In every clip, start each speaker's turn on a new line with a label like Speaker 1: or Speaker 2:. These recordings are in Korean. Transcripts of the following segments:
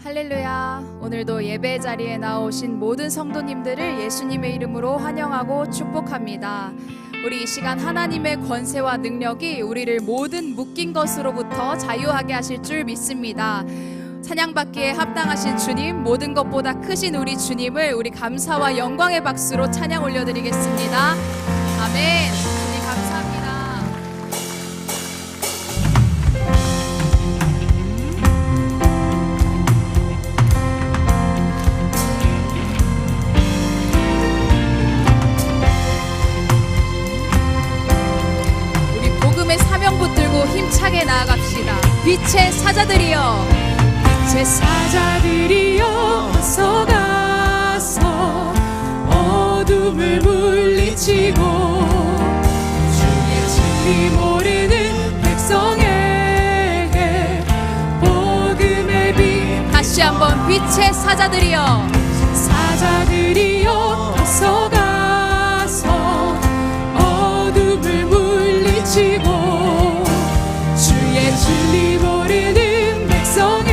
Speaker 1: 할렐루야. 오늘도 예배 자리에 나오신 모든 성도님들을 예수님의 이름으로 환영하고 축복합니다. 우리 이 시간 하나님의 권세와 능력이 우리를 모든 묶인 것으로부터 자유하게 하실 줄 믿습니다. 찬양받기에 합당하신 주님, 모든 것보다 크신 우리 주님을 우리 감사와 영광의 박수로 찬양 올려드리겠습니다. 아멘. 주님 감사합니다. 사명 붙들고 힘차게 나아갑시다. 빛의 사자들이여, 빛의 사자들이여, 어서 가서 어둠을 물리치고 주의 진리 모르는 백성에게 복음의 빛. 다시 한번 빛의 사자들이여, 사자들이여, 어서 가서 어둠을 물리치고 주의 진리 모르는 백성에게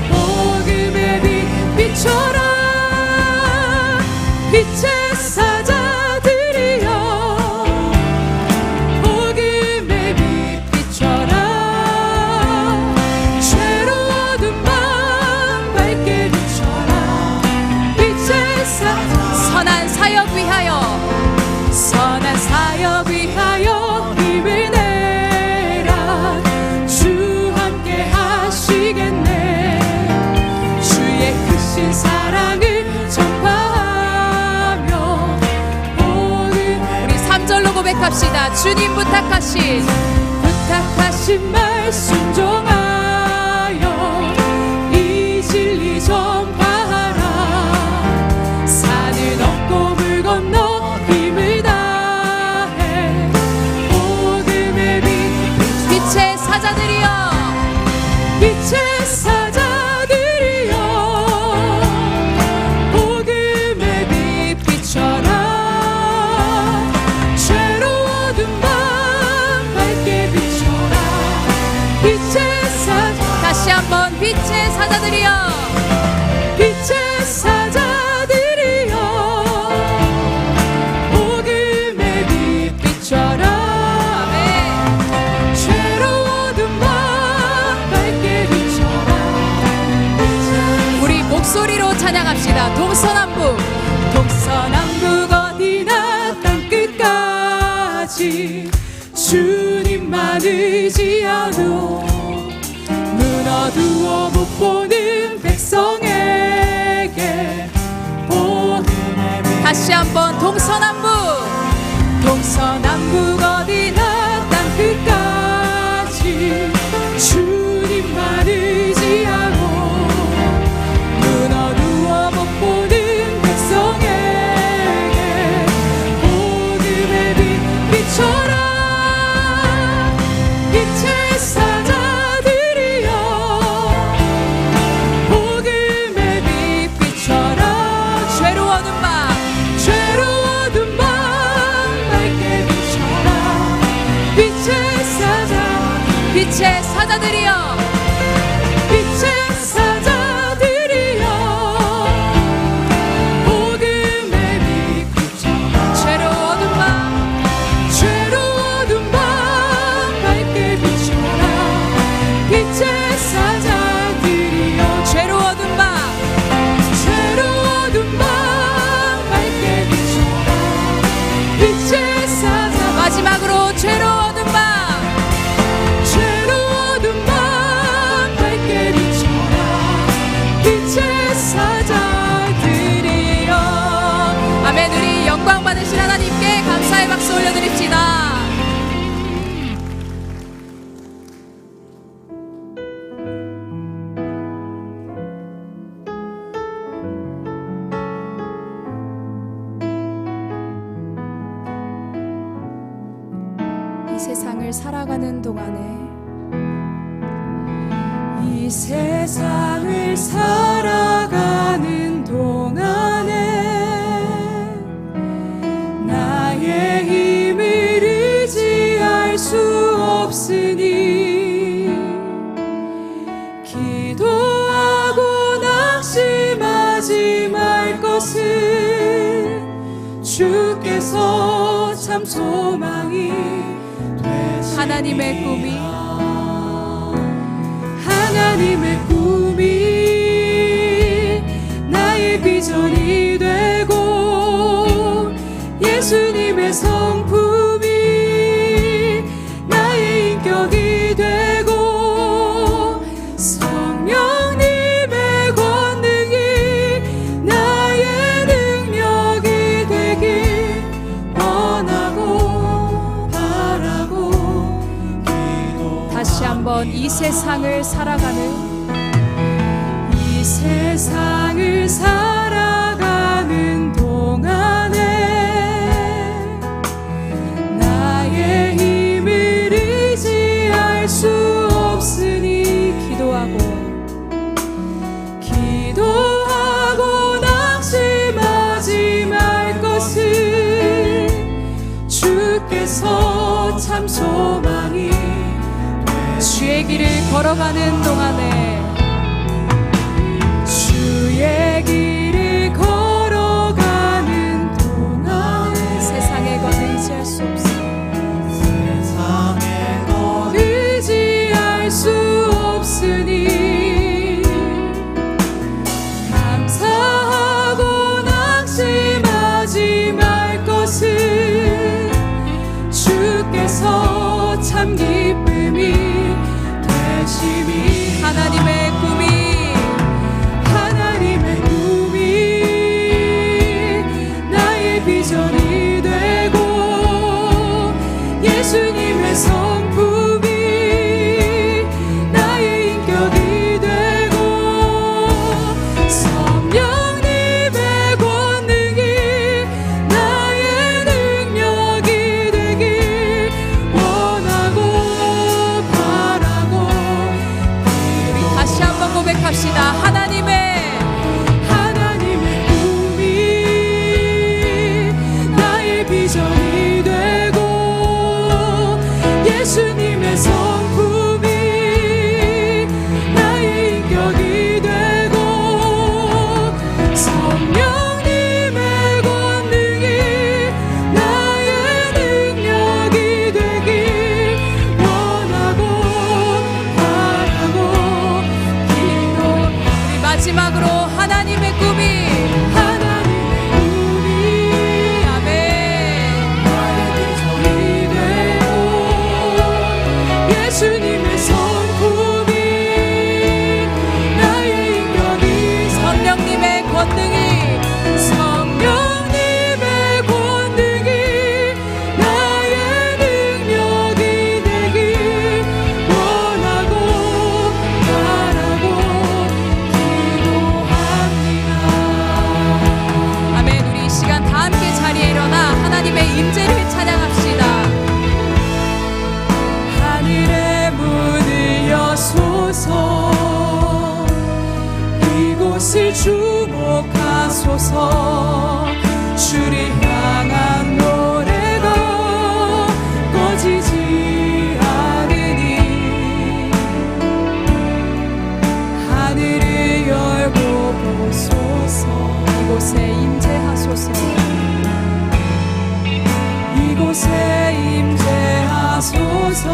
Speaker 1: 복음의 빛 비춰라. 빛의 사자들이여, 복음의 빛 비춰라. 죄로운 밤 밝게 비춰라. 빛의 선한 사역 위하여, 선한 사역 위하여 힘을 내라. 주 함께 하시겠네. 주의 크신 사랑을 전파하며 우리 3절로 고백합시다. 주님 부탁하신 말 순종하여 이 진리 전파하라. 산을 넘고 물 건너 힘을 다해 복음의 빛. 빛의 사자들이여, 빛의 사자들이여, 복음의 빛 비춰라. 죄로운 밤 밝게 비춰라. 빛의 사자. 다시 한번 빛의 사자들이여, 빛의 사자들이여, 복음의 빛 비춰라. 아멘. 죄로운 밤 밝게 비춰라. 우리 목소리로 찬양합시다. 동서남북, 동서남북 어디나 땅끝까지 주님만 의지하고 눈 어두워 못 보는 백성에게 복음의 빛. 다시 한번 동서남북, 동서남북 어디나 땅끝까지 주님만 의지하고 눈 어두워 못 보는 백성에게 복음의 빛 비춰라. 빛의 사자들이여, 복음의 빛 비춰라. 죄로운 밤, 죄로운 밤 밝게 비춰라. 빛의 사자, 빛의 사자들이여, 빛의 사자들이여, 복음의 빛 비춰라. 죄로운 밤, 죄로운 밤 밝게 비춰라. 빛의 사자들이여, 죄로운 밤, 죄로운 밤 밝게 비춰라. 빛의 사자. 마지막으로 죄로운 밤, 죄로운 밤 밝게 비춰라. 빛의 사자들이여. 아멘. 우리 영광 받으신 하나님께 감사의 박수 올려드립시다. 이 세상을 살아가는 동안에, 이 세상을 살아가는 동안에 나의 힘을 의지할 수 없으니 기도
Speaker 2: 마지막 것은 주께서 참 소망이 되시리라.
Speaker 1: 하나님의 꿈이
Speaker 2: 나의 비전이 되고 예수님의 성품이 나의 인격이 되고 성령님의 권능이 나의 능력이 되길 원하고 바라고 기도.
Speaker 1: 다시 한번 이 세상을 살아가는
Speaker 2: 세상을 살아가는 동안에 나의 힘을 의지할 수 없으니 기도하고 낙심하지 말 것을 주께서 참 소망이
Speaker 1: 주의 길을 걸어가는 동안에
Speaker 2: 주의 길을 걸어가는 동안에
Speaker 1: 세상의 것 의지할 수 없어.
Speaker 2: 세상의 것 의지할 수 없으니 감사하고 낙심하지 말 것을 주께서 참 기쁨이 되심이.
Speaker 1: 하나님의 꿈이
Speaker 2: 비전이 되고 예수님의 성품이 나의 인격이 되고 성령님의 권능이 나의 능력이 되길 원하고 바라고.
Speaker 1: 우리 다시 한번 고백합시다. 하나님의
Speaker 2: 비전이 되고 예수님의 성품이 나의 인격이 되고 성령님의 권능이 나의 능력이 되길 원하고 바라고 기도.
Speaker 1: 우리 마지막으로 하나님의 꿈이
Speaker 2: 예수님의 성품이 나의 인격이
Speaker 1: 성령님의 권능이
Speaker 2: 나의 능력이 되길 원하고 바라고 기도합니다.
Speaker 1: 아멘. 우리 이 시간 다 함께 자리에 일어나 하나님의 임재를 찬양합시다.
Speaker 2: 하늘의 문을 여소서 이곳을 주목하소서. 주를 향한 노래가 꺼지지 않으니 하늘을 열고 보소서.
Speaker 1: 이곳에 임재하소서.
Speaker 2: 이곳에 임재하소서.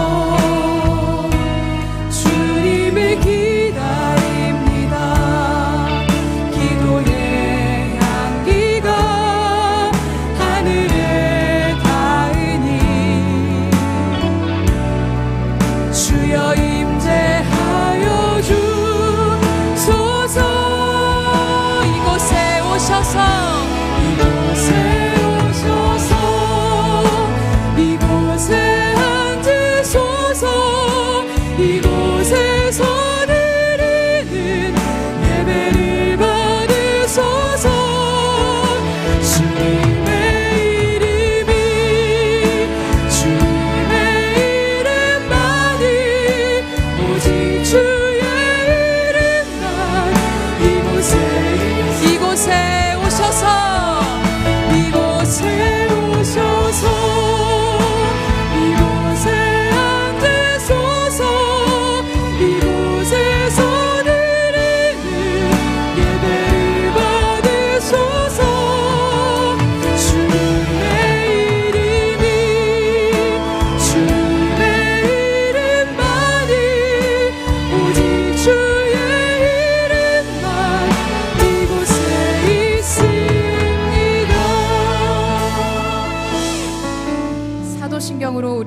Speaker 2: 주님을 기다립니다. 기도의 향기가 하늘에 닿으니 주여 임재하여 주소서.
Speaker 1: 이곳에 오셔서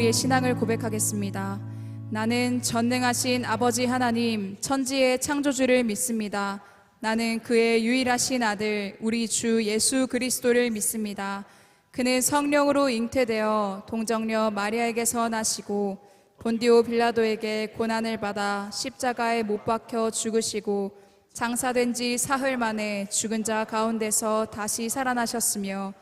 Speaker 1: 우리의 신앙을 고백하겠습니다. 나는 전능하신 아버지 하나님, 천지의 창조주를 믿습니다. 나는 그의 유일하신 아들, 우리 주 예수 그리스도를 믿습니다. 그는 성령으로 잉태되어 동정녀 마리아에게서 나시고 본디오 빌라도에게 고난을 받아 십자가에 못 박혀 죽으시고 장사된 지 사흘 만에 죽은 자 가운데서 다시 살아나셨으며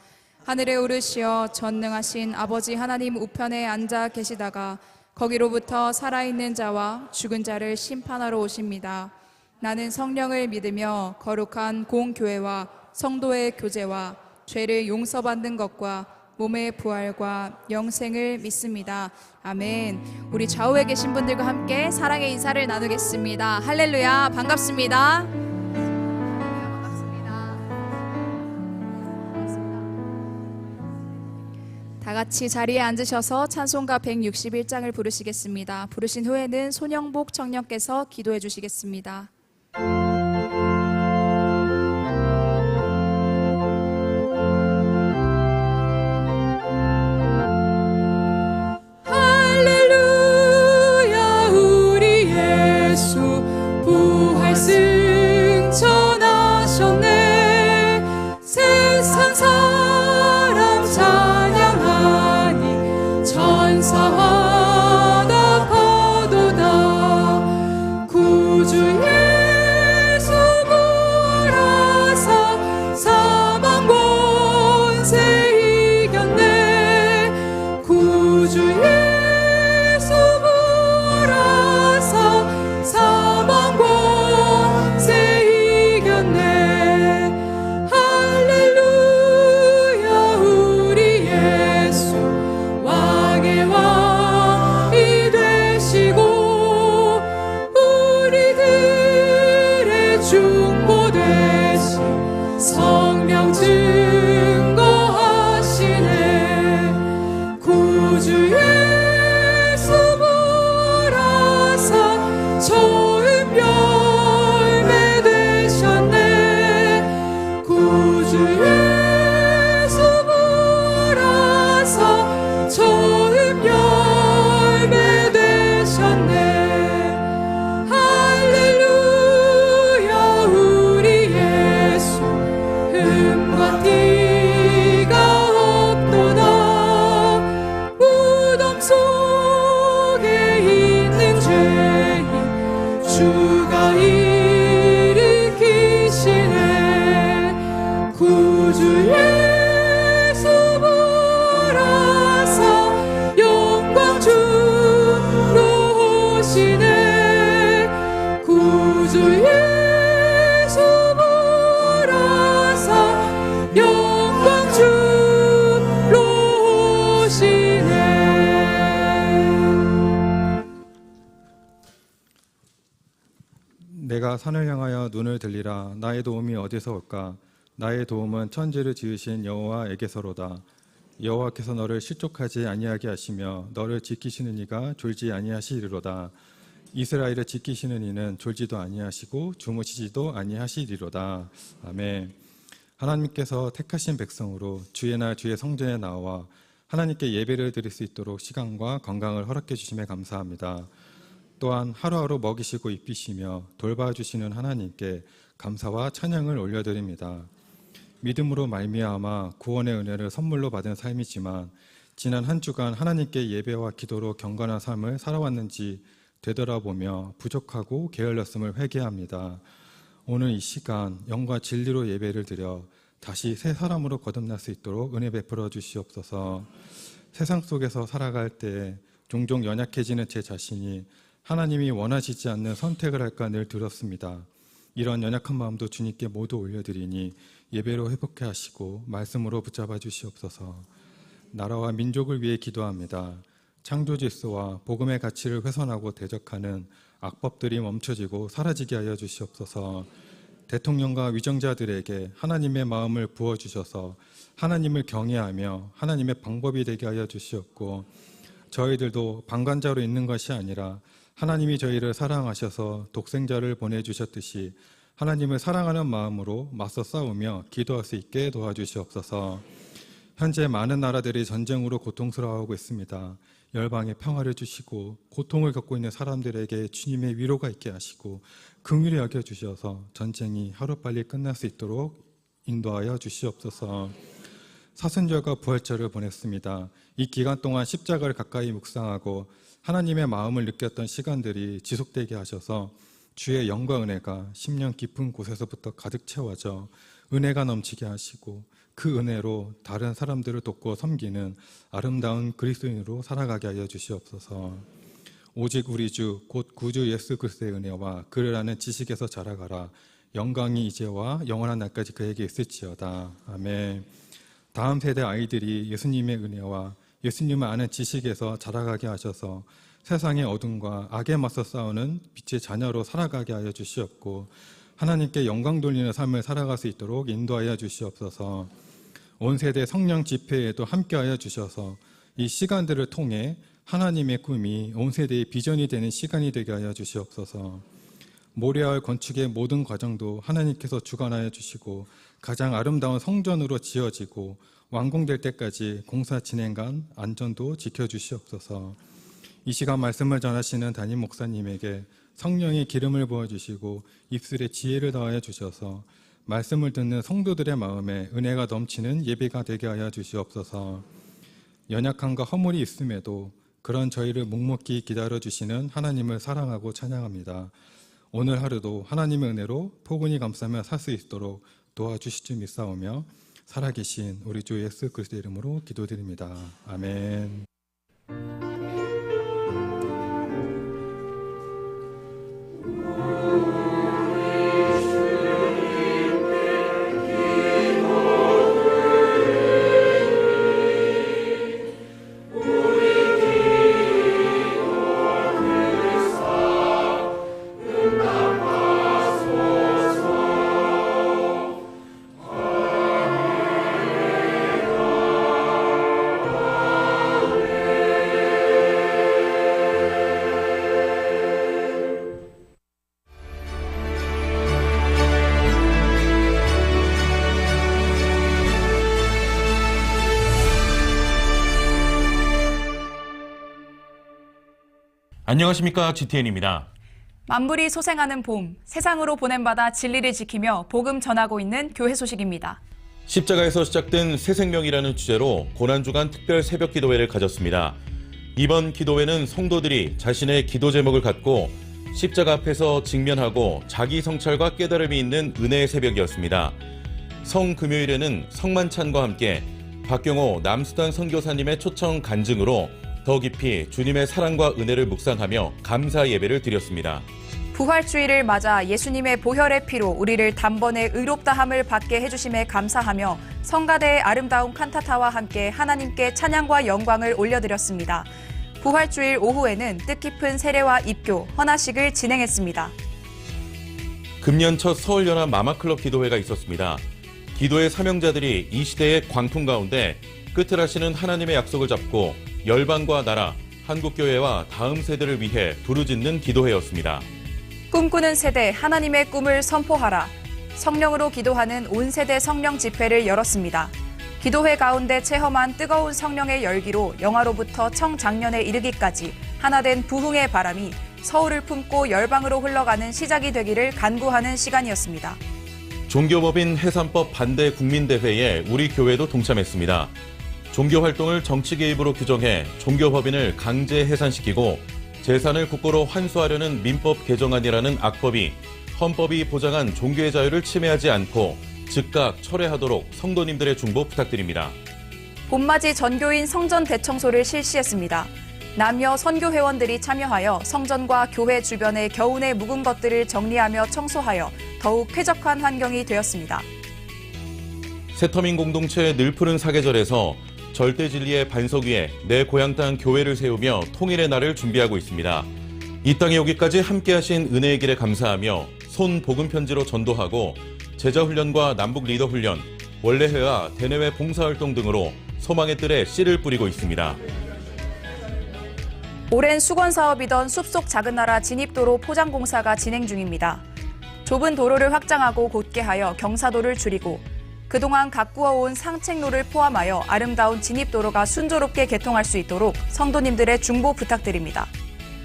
Speaker 1: 하늘에 오르시어 전능하신 아버지 하나님 우편에 앉아 계시다가 거기로부터 살아있는 자와 죽은 자를 심판하러 오십니다. 나는 성령을 믿으며 거룩한 공교회와 성도의 교제와 죄를 용서받는 것과 몸의 부활과 영생을 믿습니다. 아멘. 우리 좌우에 계신 분들과 함께 사랑의 인사를 나누겠습니다. 할렐루야. 반갑습니다. 다 같이 자리에 앉으셔서 찬송가 161장을 부르시겠습니다. 부르신 후에는 손영복 청년께서 기도해 주시겠습니다.
Speaker 2: 할렐루야 우리 예수 부활 승천하셨네. 세상 사람 찬양하니 천사마다 거도다. 구주 예수 부활하사 사망 권세 이겼네. 구주 예수 부활하사 사망 권세 이겼네. 할렐루야 우리 예수 왕의 왕이 되시고 우리들의 중보 되신 성령 증거하시네. 구주 예수 부활하사 처음 열매 되셨네. 구주 예수 부활하사 처음 열매 되셨네. 할렐루야 우리 예수 흠과 티가 없도다. 무덤 속에 있는 죄인 주가 일으키시네. 구주 예수 부활하사 영광 주로 오시네. 구주 예수 부활하사 영광 주로 오시네.
Speaker 3: 내가 산을 향하여 눈을 들리라. 나의 도움이 어디서 올까? 나의 도움은 천지를 지으신 여호와에게서로다. 여호와께서 너를 실족하지 아니하게 하시며 너를 지키시는 이가 졸지 아니하시리로다. 이스라엘을 지키시는 이는 졸지도 아니하시고 주무시지도 아니하시리로다. 아멘. 하나님께서 택하신 백성으로 주의 날 주의 성전에 나와 하나님께 예배를 드릴 수 있도록 시간과 건강을 허락해 주심에 감사합니다. 또한 하루하루 먹이시고 입히시며 돌봐주시는 하나님께 감사와 찬양을 올려드립니다. 믿음으로 말미암아 구원의 은혜를 선물로 받은 삶이지만 지난 한 주간 하나님께 예배와 기도로 경건한 삶을 살아왔는지 되돌아보며 부족하고 게을렀음을 회개합니다. 오늘 이 시간 영과 진리로 예배를 드려 다시 새 사람으로 거듭날 수 있도록 은혜 베풀어 주시옵소서. 세상 속에서 살아갈 때 종종 연약해지는 제 자신이 하나님이 원하시지 않는 선택을 할까 늘 두렵습니다. 이런 연약한 마음도 주님께 모두 올려드리니 예배로 회복해 하시고 말씀으로 붙잡아 주시옵소서. 나라와 민족을 위해 기도합니다. 창조 질서와 복음의 가치를 훼손하고 대적하는 악법들이 멈춰지고 사라지게 하여 주시옵소서. 대통령과 위정자들에게 하나님의 마음을 부어주셔서 하나님을 경외하며 하나님의 방법이 되게 하여 주시옵고, 저희들도 방관자로 있는 것이 아니라 하나님이 저희를 사랑하셔서 독생자를 보내주셨듯이 하나님을 사랑하는 마음으로 맞서 싸우며 기도할 수 있게 도와주시옵소서. 현재 많은 나라들이 전쟁으로 고통스러워하고 있습니다. 열방에 평화를 주시고 고통을 겪고 있는 사람들에게 주님의 위로가 있게 하시고 긍휼히 여겨주셔서 전쟁이 하루빨리 끝날 수 있도록 인도하여 주시옵소서. 사순절과 부활절을 보냈습니다. 이 기간 동안 십자가를 가까이 묵상하고 하나님의 마음을 느꼈던 시간들이 지속되게 하셔서 주의 영과 은혜가 심령 깊은 곳에서부터 가득 채워져 은혜가 넘치게 하시고 그 은혜로 다른 사람들을 돕고 섬기는 아름다운 그리스도인으로 살아가게 하여 주시옵소서. 오직 우리 주 곧 구주 예수 그리스도의 은혜와 그를 아는 지식에서 자라가라. 영광이 이제와 영원한 날까지 그에게 있을지어다. 아멘. 다음 세대 아이들이 예수님의 은혜와 예수님을 아는 지식에서 자라가게 하셔서 세상의 어둠과 악에 맞서 싸우는 빛의 자녀로 살아가게 하여 주시옵고 하나님께 영광 돌리는 삶을 살아갈 수 있도록 인도하여 주시옵소서. 온 세대 성령 집회에도 함께하여 주셔서 이 시간들을 통해 하나님의 꿈이 온 세대의 비전이 되는 시간이 되게 하여 주시옵소서. 모래알 건축의 모든 과정도 하나님께서 주관하여 주시고 가장 아름다운 성전으로 지어지고 완공될 때까지 공사 진행간 안전도 지켜주시옵소서. 이 시간 말씀을 전하시는 담임 목사님에게 성령의 기름을 부어주시고 입술에 지혜를 더하여 주셔서 말씀을 듣는 성도들의 마음에 은혜가 넘치는 예배가 되게 하여 주시옵소서. 연약함과 허물이 있음에도 그런 저희를 묵묵히 기다려주시는 하나님을 사랑하고 찬양합니다. 오늘 하루도 하나님의 은혜로 포근히 감싸며 살 수 있도록 도와주실 줄 믿사오며 살아계신 우리 주 예수 그리스도의 이름으로 기도드립니다. 아멘.
Speaker 4: 안녕하십니까, GTN입니다.
Speaker 1: 만물이 소생하는 봄, 세상으로 보냄받아 진리를 지키며 복음 전하고 있는 교회 소식입니다.
Speaker 4: 십자가에서 시작된 새 생명이라는 주제로 고난주간 특별 새벽 기도회를 가졌습니다. 이번 기도회는 성도들이 자신의 기도 제목을 갖고 십자가 앞에서 직면하고 자기 성찰과 깨달음이 있는 은혜의 새벽이었습니다. 성금요일에는 성만찬과 함께 박경호 남수단 선교사님의 초청 간증으로 더 깊이 주님의 사랑과 은혜를 묵상하며 감사 예배를 드렸습니다.
Speaker 1: 부활주의를 맞아 예수님의 보혈의 피로 우리를 단번에 의롭다함을 받게 해주심에 감사하며 성가대의 아름다운 칸타타와 함께 하나님께 찬양과 영광을 올려드렸습니다. 부활주일 오후에는 뜻깊은 세례와 입교, 헌화식을 진행했습니다.
Speaker 4: 금년 첫 서울연합 마마클럽 기도회가 있었습니다. 기도의 사명자들이 이 시대의 광풍 가운데 끝을 하시는 하나님의 약속을 잡고 열방과 나라, 한국교회와 다음 세대를 위해 부르짖는 기도회였습니다.
Speaker 1: 꿈꾸는 세대 하나님의 꿈을 선포하라. 성령으로 기도하는 온 세대 성령 집회를 열었습니다. 기도회 가운데 체험한 뜨거운 성령의 열기로 영화로부터 청장년에 이르기까지 하나된 부흥의 바람이 서울을 품고 열방으로 흘러가는 시작이 되기를 간구하는 시간이었습니다.
Speaker 4: 종교법인 해산법 반대 국민대회에 우리 교회도 동참했습니다. 종교활동을 정치 개입으로 규정해 종교법인을 강제 해산시키고 재산을 국고로 환수하려는 민법 개정안이라는 악법이 헌법이 보장한 종교의 자유를 침해하지 않고 즉각 철회하도록 성도님들의 중보 부탁드립니다.
Speaker 1: 봄맞이 전교인 성전 대청소를 실시했습니다. 남녀 선교회원들이 참여하여 성전과 교회 주변의 겨우내 묵은 것들을 정리하며 청소하여 더욱 쾌적한 환경이 되었습니다.
Speaker 4: 새터민 공동체 늘푸른 사계절에서 절대 진리의 반석 위에 내 고향 땅 교회를 세우며 통일의 날을 준비하고 있습니다. 이 땅에 오기까지 함께하신 은혜의 길에 감사하며 손 복음 편지로 전도하고 제자훈련과 남북 리더훈련, 원래회와 대내외 봉사활동 등으로 소망의 뜰에 씨를 뿌리고 있습니다.
Speaker 1: 오랜 수건 사업이던 숲속 작은 나라 진입도로 포장 공사가 진행 중입니다. 좁은 도로를 확장하고 곧게 하여 경사도를 줄이고 그동안 가꾸어온 상책로를 포함하여 아름다운 진입도로가 순조롭게 개통할 수 있도록 성도님들의 중보 부탁드립니다.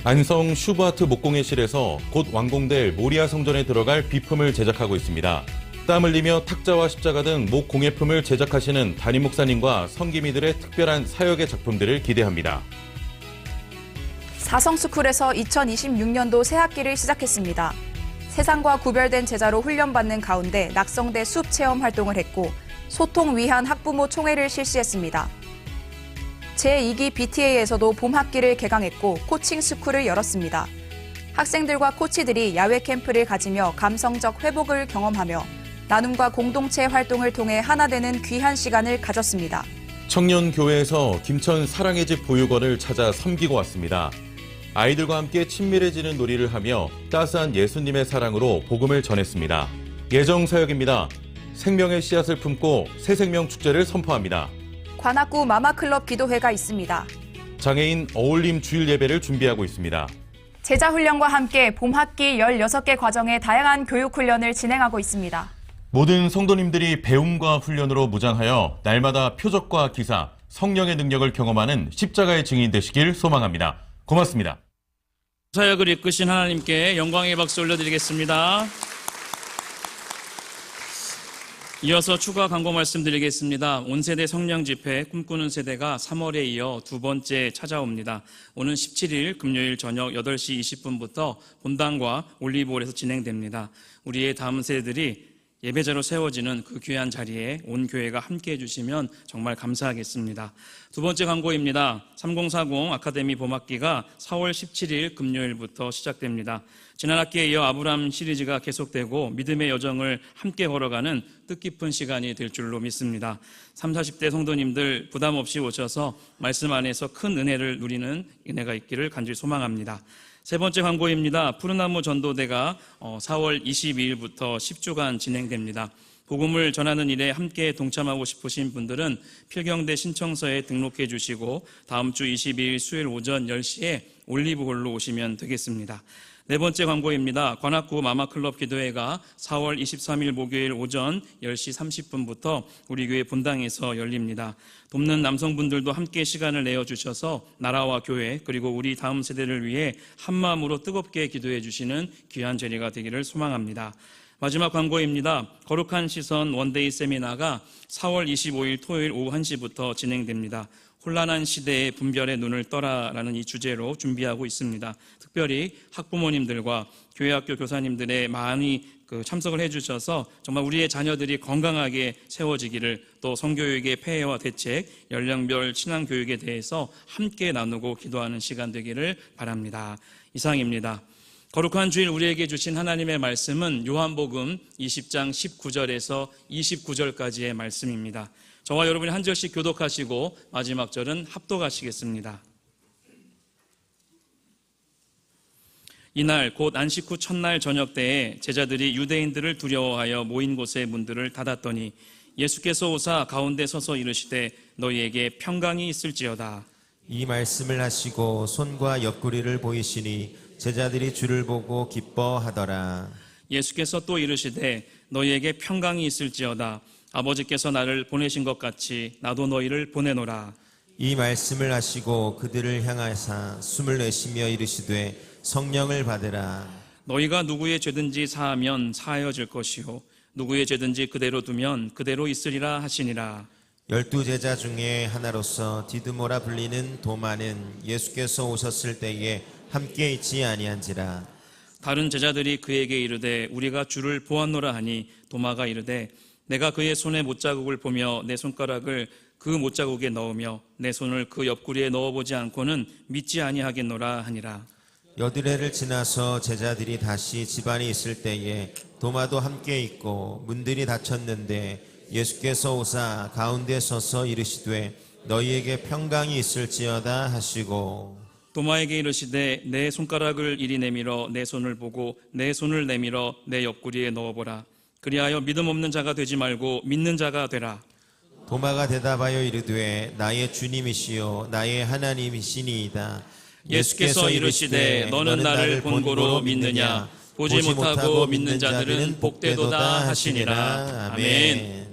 Speaker 4: 안성 슈브하트 목공예실에서 곧 완공될 모리아 성전에 들어갈 비품을 제작하고 있습니다. 땀 흘리며 탁자와 십자가 등 목 공예품을 제작하시는 담임 목사님과 성기미들의 특별한 사역의 작품들을 기대합니다.
Speaker 1: 사성스쿨에서 2026년도 새학기를 시작했습니다. 세상과 구별된 제자로 훈련받는 가운데 낙성대 숲 체험 활동을 했고 소통 위한 학부모 총회를 실시했습니다. 제2기 BTA에서도 봄 학기를 개강했고 코칭 스쿨을 열었습니다. 학생들과 코치들이 야외 캠프를 가지며 감성적 회복을 경험하며 나눔과 공동체 활동을 통해 하나 되는 귀한 시간을 가졌습니다.
Speaker 4: 청년교회에서 김천 사랑의 집 보육원을 찾아 섬기고 왔습니다. 아이들과 함께 친밀해지는 놀이를 하며 따스한 예수님의 사랑으로 복음을 전했습니다. 예정사역입니다. 생명의 씨앗을 품고 새 생명 축제를 선포합니다.
Speaker 1: 관악구 마마클럽 기도회가 있습니다.
Speaker 4: 장애인 어울림 주일 예배를 준비하고 있습니다.
Speaker 1: 제자훈련과 함께 봄학기 16개 과정의 다양한 교육훈련을 진행하고 있습니다.
Speaker 4: 모든 성도님들이 배움과 훈련으로 무장하여 날마다 표적과 기사, 성령의 능력을 경험하는 십자가의 증인 되시길 소망합니다. 고맙습니다.
Speaker 5: 사역을 이끄신 하나님께 영광의 박수 올려드리겠습니다. 이어서 추가 광고 말씀드리겠습니다. 온세대 성령 집회 꿈꾸는 세대가 3월에 이어 두 번째 찾아옵니다. 오는 17일 금요일 저녁 8시 20분부터 본당과 올리브홀에서 진행됩니다. 우리의 다음 세대들이 예배자로 세워지는 그 귀한 자리에 온 교회가 함께해 주시면 정말 감사하겠습니다. 두 번째 광고입니다. 3040 아카데미 봄학기가 4월 17일 금요일부터 시작됩니다. 지난 학기에 이어 아브라함 시리즈가 계속되고 믿음의 여정을 함께 걸어가는 뜻깊은 시간이 될 줄로 믿습니다. 30, 40대 성도님들 부담 없이 오셔서 말씀 안에서 큰 은혜를 누리는 은혜가 있기를 간절히 소망합니다. 세 번째 광고입니다. 푸른나무 전도대가 4월 22일부터 10주간 진행됩니다. 복음을 전하는 일에 함께 동참하고 싶으신 분들은 필경대 신청서에 등록해 주시고 다음 주 22일 수요일 오전 10시에 올리브홀로 오시면 되겠습니다. 네 번째 광고입니다. 관악구 마마클럽 기도회가 4월 23일 목요일 오전 10시 30분부터 우리 교회 본당에서 열립니다. 돕는 남성분들도 함께 시간을 내어주셔서 나라와 교회 그리고 우리 다음 세대를 위해 한마음으로 뜨겁게 기도해 주시는 귀한 자리가 되기를 소망합니다. 마지막 광고입니다. 거룩한 시선 원데이 세미나가 4월 25일 토요일 오후 1시부터 진행됩니다. 혼란한 시대에 분별의 눈을 떠라라는 이 주제로 준비하고 있습니다. 특별히 학부모님들과 교회학교 교사님들의 많이 참석을 해주셔서 정말 우리의 자녀들이 건강하게 세워지기를 또 성교육의 폐해와 대책, 연령별 신앙교육에 대해서 함께 나누고 기도하는 시간 되기를 바랍니다. 이상입니다. 거룩한 주일 우리에게 주신 하나님의 말씀은 요한복음 20장 19절에서 29절까지의 말씀입니다. 저와 여러분이 한 절씩 교독하시고 마지막 절은 합독하시겠습니다. 이날 곧 안식 후 첫날 저녁 때에 제자들이 유대인들을 두려워하여 모인 곳의 문들을 닫았더니 예수께서 오사 가운데 서서 이르시되 너희에게 평강이 있을지어다.
Speaker 6: 이 말씀을 하시고 손과 옆구리를 보이시니 제자들이 주를 보고 기뻐하더라.
Speaker 5: 예수께서 또 이르시되 너희에게 평강이 있을지어다. 아버지께서 나를 보내신 것 같이 나도 너희를 보내노라.
Speaker 6: 이 말씀을 하시고 그들을 향하사 숨을 내쉬며 이르시되 성령을 받으라.
Speaker 5: 너희가 누구의 죄든지 사하면 사하여질 것이요 누구의 죄든지 그대로 두면 그대로 있으리라 하시니라.
Speaker 6: 12 제자 중에 하나로서 디드모라 불리는 도마는 예수께서 오셨을 때에 함께 있지 아니한지라.
Speaker 5: 다른 제자들이 그에게 이르되 우리가 주를 보았노라 하니 도마가 이르되 내가 그의 손에 못자국을 보며 내 손가락을 그 못자국에 넣으며 내 손을 그 옆구리에 넣어보지 않고는 믿지 아니하겠노라 하니라.
Speaker 6: 여드레를 지나서 제자들이 다시 집안에 있을 때에 도마도 함께 있고 문들이 닫혔는데 예수께서 오사 가운데 서서 이르시되 너희에게 평강이 있을지어다 하시고
Speaker 5: 도마에게 이르시되 내 손가락을 이리 내밀어 내 손을 보고 내 손을 내밀어 내 옆구리에 넣어보라. 그리하여 믿음 없는 자가 되지 말고 믿는 자가 되라.
Speaker 6: 도마가 대답하여 이르되 나의 주님이시요 나의 하나님이시니이다.
Speaker 5: 예수께서 이르시되 너는 나를 본고로 믿느냐 보지 못하고 믿는 자들은 복되도다 하시니라. 아멘.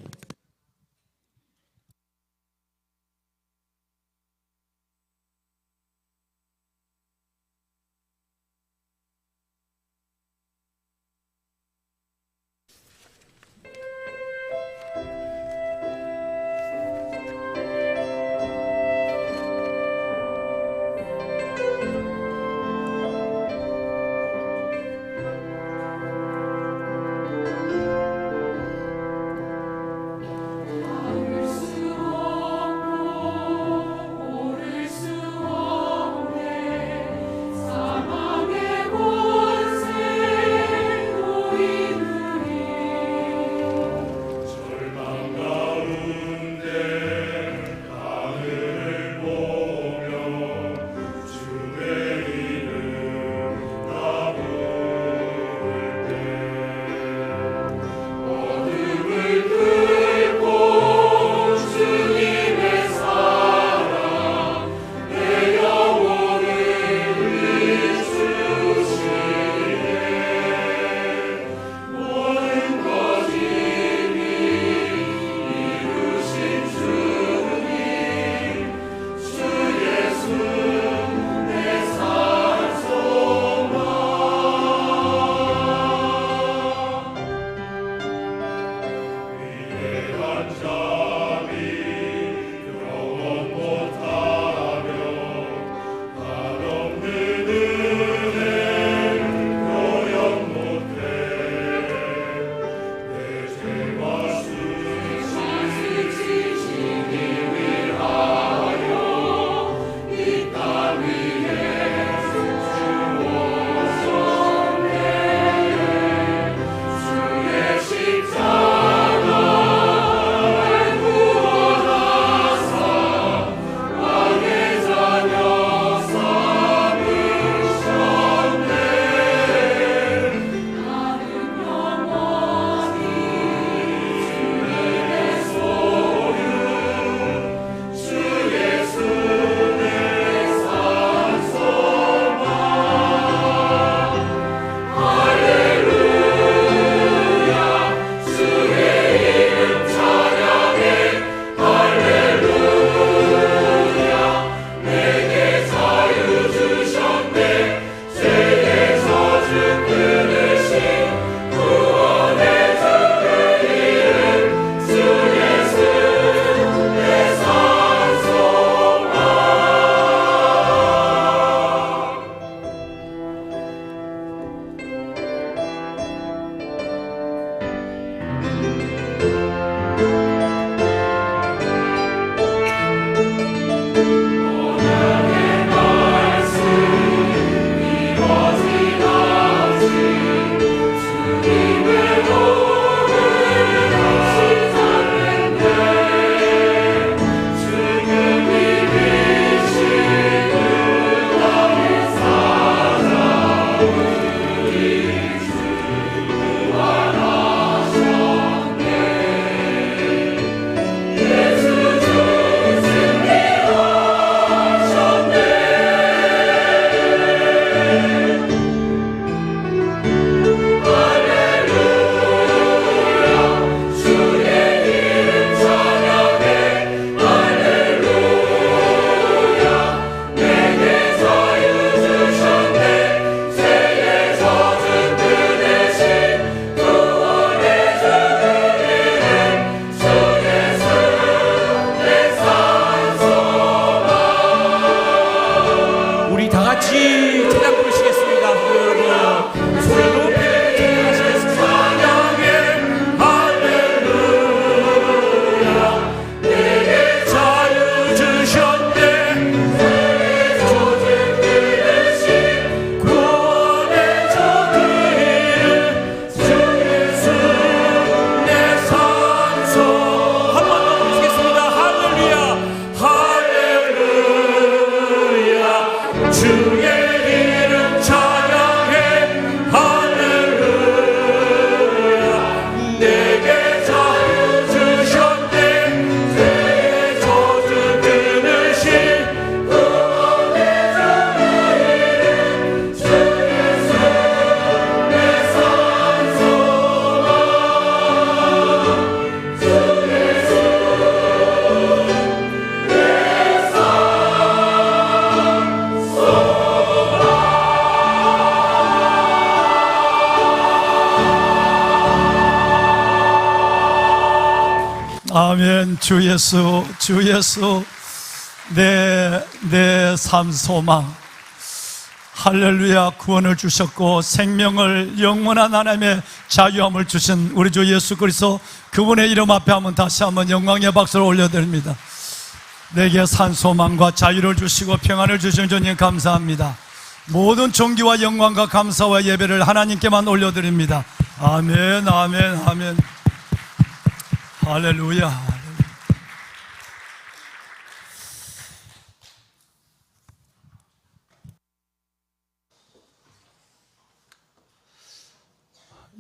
Speaker 7: 아멘. 주 예수, 주 예수, 내 삶 소망. 할렐루야. 구원을 주셨고 생명을, 영원한 하나님의 자유함을 주신 우리 주 예수 그리스도, 그분의 이름 앞에 한번 다시 한번 영광의 박수를 올려드립니다. 내게 산 소망과 자유를 주시고 평안을 주신 주님 감사합니다. 모든 존귀와 영광과 감사와 예배를 하나님께만 올려드립니다. 아멘, 아멘, 아멘. 할렐루야.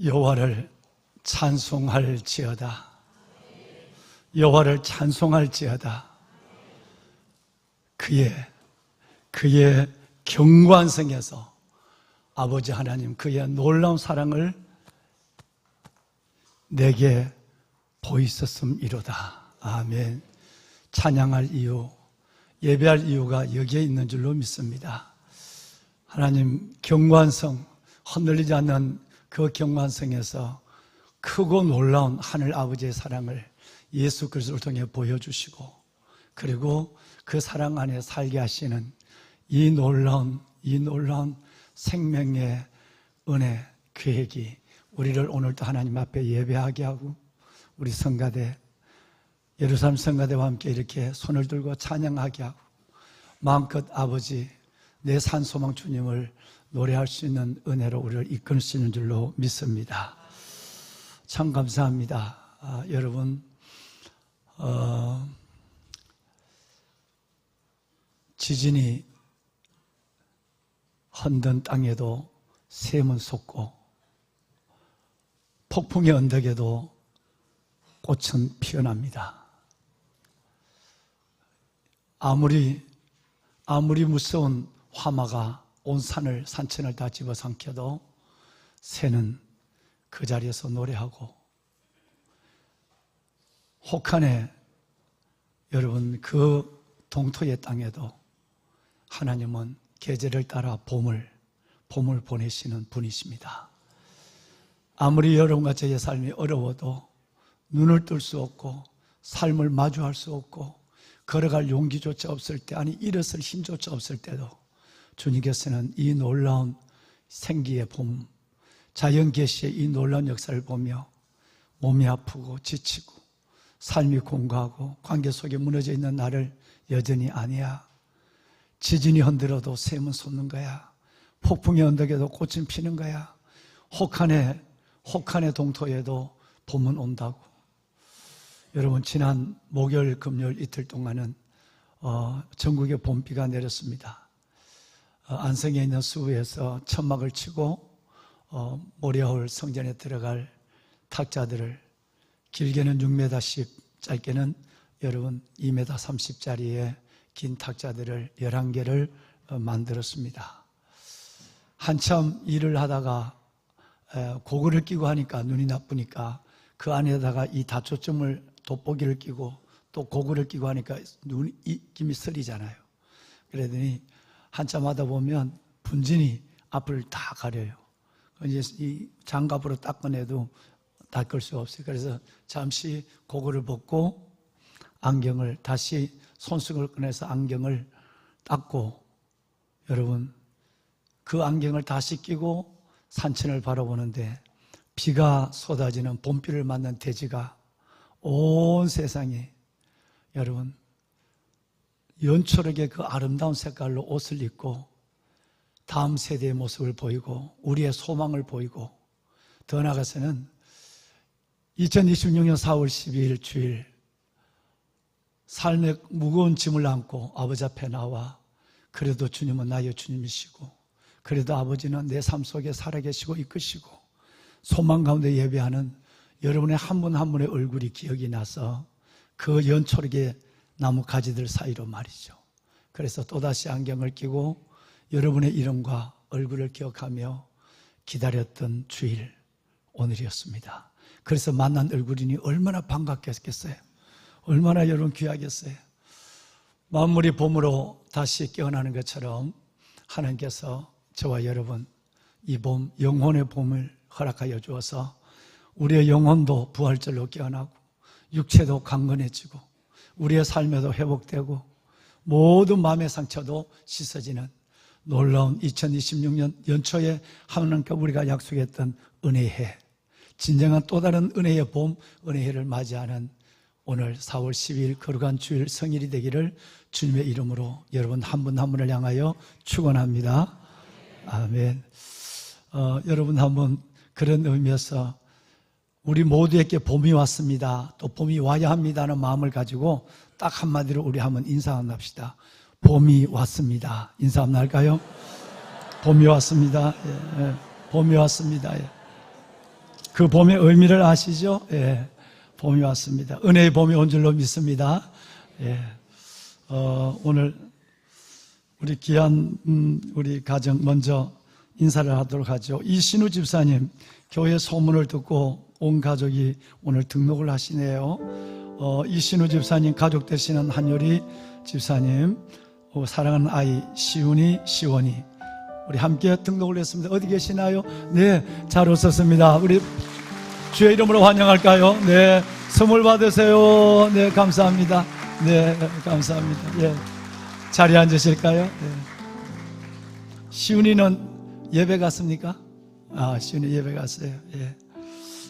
Speaker 7: 여호와를 찬송할지어다. 여호와를 찬송할지어다. 그의 경관성에서 아버지 하나님, 그의 놀라운 사랑을 내게 보이셨음이로다. 아멘. 찬양할 이유, 예배할 이유가 여기에 있는 줄로 믿습니다. 하나님 경관성, 흔들리지 않는 그 경관성에서 크고 놀라운 하늘 아버지의 사랑을 예수 그리스도를 통해 보여주시고, 그리고 그 사랑 안에 살게 하시는 이 놀라운 생명의 은혜, 계획이 우리를 오늘도 하나님 앞에 예배하게 하고, 우리 성가대, 예루살렘 성가대와 함께 이렇게 손을 들고 찬양하게 하고, 마음껏 아버지, 내 산소망 주님을 노래할 수 있는 은혜로 우리를 이끌시는 줄로 믿습니다. 참 감사합니다. 여러분, 지진이 흔든 땅에도 샘은 솟고, 폭풍의 언덕에도 꽃은 피어납니다. 아무리 무서운 화마가 온 산천을 다 집어삼켜도 새는 그 자리에서 노래하고, 혹한에 여러분 그 동토의 땅에도 하나님은 계절을 따라 봄을 보내시는 분이십니다. 아무리 여러분과 저의 삶이 어려워도, 눈을 뜰 수 없고 삶을 마주할 수 없고 걸어갈 용기조차 없을 때, 아니 일어설 힘조차 없을 때도 주님께서는 이 놀라운 생기의 봄, 자연 계시의 이 놀라운 역사를 보며 몸이 아프고 지치고 삶이 공고하고 관계 속에 무너져 있는 나를 여전히 아니야. 지진이 흔들어도 샘은 솟는 거야. 폭풍의 언덕에도 꽃은 피는 거야. 혹한의 동토에도 봄은 온다고. 여러분, 지난 목요일, 금요일 이틀 동안은 전국에 봄비가 내렸습니다. 안성에 있는 수우에서 천막을 치고 모래홀 성전에 들어갈 탁자들을, 길게는 6m10, 짧게는 여러분 2m 30짜리의 긴 탁자들을 11개를 만들었습니다. 한참 일을 하다가 고글을 끼고 하니까 눈이 나쁘니까 그 안에다가 이 다초점을 돋보기를 끼고 또 고글을 끼고 하니까 입김이 쓰리잖아요. 그러더니 한참 하다 보면 분진이 앞을 다 가려요. 이제 이 장갑으로 닦아내도 닦을 수 없어요. 그래서 잠시 고글을 벗고 안경을 다시 손수건을 꺼내서 안경을 닦고, 여러분 그 안경을 다시 끼고 산천을 바라보는데 비가 쏟아지는 봄비를 맞는 대지가 온 세상에 여러분 연초록의 그 아름다운 색깔로 옷을 입고 다음 세대의 모습을 보이고 우리의 소망을 보이고, 더 나아가서는 2026년 4월 12일 주일 삶의 무거운 짐을 안고 아버지 앞에 나와, 그래도 주님은 나의 주님이시고, 그래도 아버지는 내 삶 속에 살아계시고 이끄시고, 소망 가운데 예배하는 여러분의 한 분 한 분의 얼굴이 기억이 나서 그 연초록의 나무 가지들 사이로 말이죠. 그래서 또다시 안경을 끼고 여러분의 이름과 얼굴을 기억하며 기다렸던 주일 오늘이었습니다. 그래서 만난 얼굴이니 얼마나 반갑겠어요. 얼마나 여러분 귀하겠어요. 만물이 봄으로 다시 깨어나는 것처럼 하나님께서 저와 여러분 이 봄, 영혼의 봄을 허락하여 주어서 우리의 영혼도 부활절로 깨어나고 육체도 강건해지고 우리의 삶에도 회복되고 모든 마음의 상처도 씻어지는 놀라운 2026년 연초에 하나님께 우리가 약속했던 은혜의 해, 진정한 또 다른 은혜의 봄, 은혜의 해를 맞이하는 오늘 4월 12일 거룩한 주일 성일이 되기를 주님의 이름으로 여러분 한 분 한 분을 향하여 축원합니다. 아멘. 여러분 한번 그런 의미에서 우리 모두에게 봄이 왔습니다. 또 봄이 와야 합니다는 마음을 가지고 딱 한마디로 우리 한번 인사 한번 합시다. 봄이 왔습니다. 인사 한번 할까요? 봄이 왔습니다. 예, 봄이 왔습니다. 예. 그 봄의 의미를 아시죠? 예, 봄이 왔습니다. 은혜의 봄이 온 줄로 믿습니다. 예, 오늘 우리 귀한 우리 가정 먼저 인사를 하도록 하죠. 이신우 집사님, 교회 소문을 듣고 온 가족이 오늘 등록을 하시네요. 이신우 집사님 가족 되시는 한효리 집사님, 사랑하는 아이 시훈이, 시원이 우리 함께 등록을 했습니다. 어디 계시나요? 네, 잘 오셨습니다. 우리 주의 이름으로 환영할까요? 네, 선물 받으세요. 네, 감사합니다. 네, 감사합니다. 예, 자리에 앉으실까요? 네. 시훈이는 예배 갔습니까? 시훈이 예배 갔어요. 예,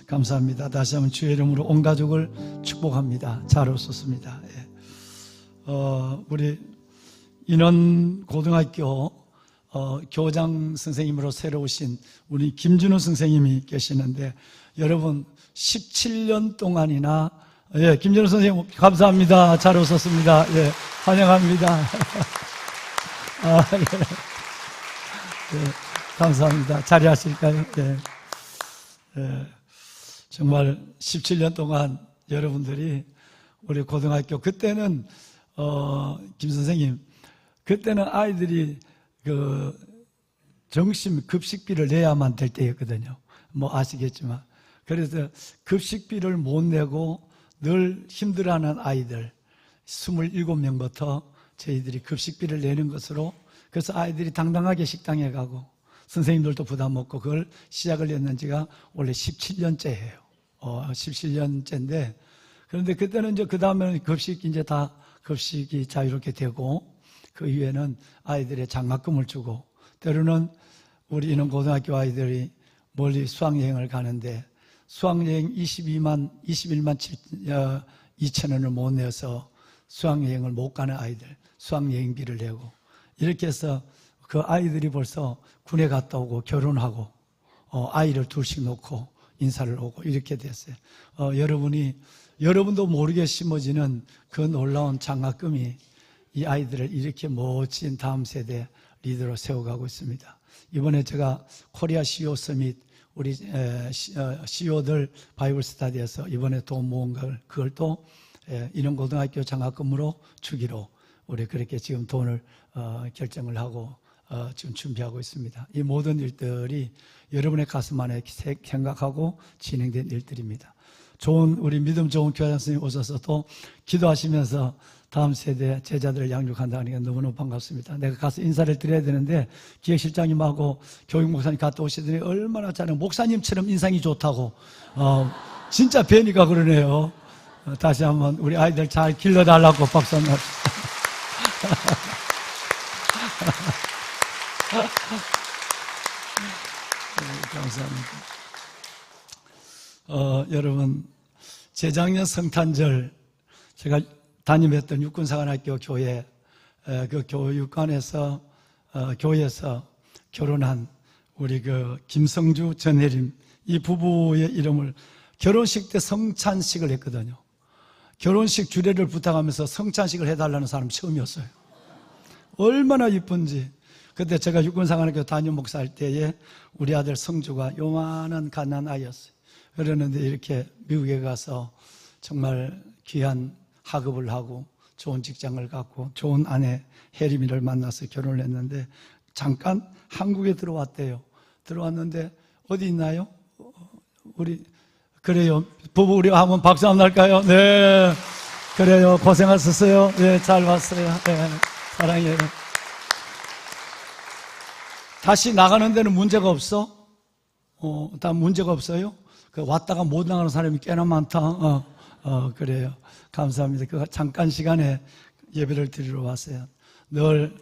Speaker 7: 감사합니다. 다시 한번 주의 이름으로 온 가족을 축복합니다. 잘 오셨습니다. 예. 우리 인원고등학교 교장 선생님으로 새로 오신 우리 김준호 선생님이 계시는데 여러분 17년 동안이나 예, 김준호 선생님 감사합니다. 잘 오셨습니다. 예, 환영합니다. 예. 예, 감사합니다. 자리하실까요? 예. 예, 정말 17년 동안 여러분들이 우리 고등학교 그때는 김 선생님 그때는 아이들이 그 점심 급식비를 내야만 될 때였거든요. 뭐 아시겠지만 그래서 급식비를 못 내고 늘 힘들어하는 아이들 27명부터 저희들이 급식비를 내는 것으로 그래서 아이들이 당당하게 식당에 가고 선생님들도 부담 없고 그걸 시작을 했는 지가 원래 17년째예요. 17년째인데 그런데 그때는 이제 그 다음에는 급식 이제 다 급식이 자유롭게 되고 그 이후에는 아이들의 장학금을 주고 때로는 우리 인원고등학교 아이들이 멀리 수학여행을 가는데 수학여행 21만 2천 원을 못 내서 수학여행을 못 가는 아이들 수학여행비를 내고 이렇게 해서 그 아이들이 벌써 군에 갔다 오고 결혼하고 아이를 둘씩 놓고 인사를 오고 이렇게 됐어요. 여러분도 모르게 심어지는 그 놀라운 장학금이 이 아이들을 이렇게 멋진 다음 세대 리더로 세워가고 있습니다. 이번에 제가 코리아 CEO 서밋 우리 CEO들 바이블 스타디에서 이번에 돈 모은 그걸 또 인원고등학교 장학금으로 주기로 우리 그렇게 지금 돈을 결정을 하고 지금 준비하고 있습니다. 이 모든 일들이 여러분의 가슴 안에 생각하고 진행된 일들입니다. 우리 믿음 좋은 교장 선생님 오셔서 또 기도하시면서 다음 세대 제자들을 양육한다니까 너무너무 반갑습니다. 내가 가서 인사를 드려야 되는데 기획실장님하고 교육목사님 갔다 오시더니 얼마나 잘하는 목사님처럼 인상이 좋다고 진짜 뵈니까 그러네요. 다시 한번 우리 아이들 잘 길러달라고 박수 한번 합시다. 네, 감사합니다. 여러분 재작년 성탄절 제가 담임했던 육군사관학교 교회 그 교육관에서 교회에서 결혼한 우리 그 김성주 전혜림 이 부부의 이름을 결혼식 때 성찬식을 했거든요. 결혼식 주례를 부탁하면서 성찬식을 해달라는 사람 처음이었어요. 얼마나 이쁜지. 그때 제가 육군사관학교 담임 목사할 때에 우리 아들 성주가 요만한 갓난 아이였어요. 그러는데 이렇게 미국에 가서 정말 귀한 학업을 하고 좋은 직장을 갖고 좋은 아내 혜림이를 만나서 결혼을 했는데 잠깐 한국에 들어왔대요. 들어왔는데 어디 있나요? 그래요. 부부 우리 한번 박수 한번 할까요? 네. 그래요. 고생하셨어요. 네, 잘 왔어요. 네, 사랑해요. 다시 나가는 데는 문제가 없어? 다 문제가 없어요? 왔다가 못 나가는 사람이 꽤나 많다. 그래요. 감사합니다. 그 잠깐 시간에 예배를 드리러 왔어요. 늘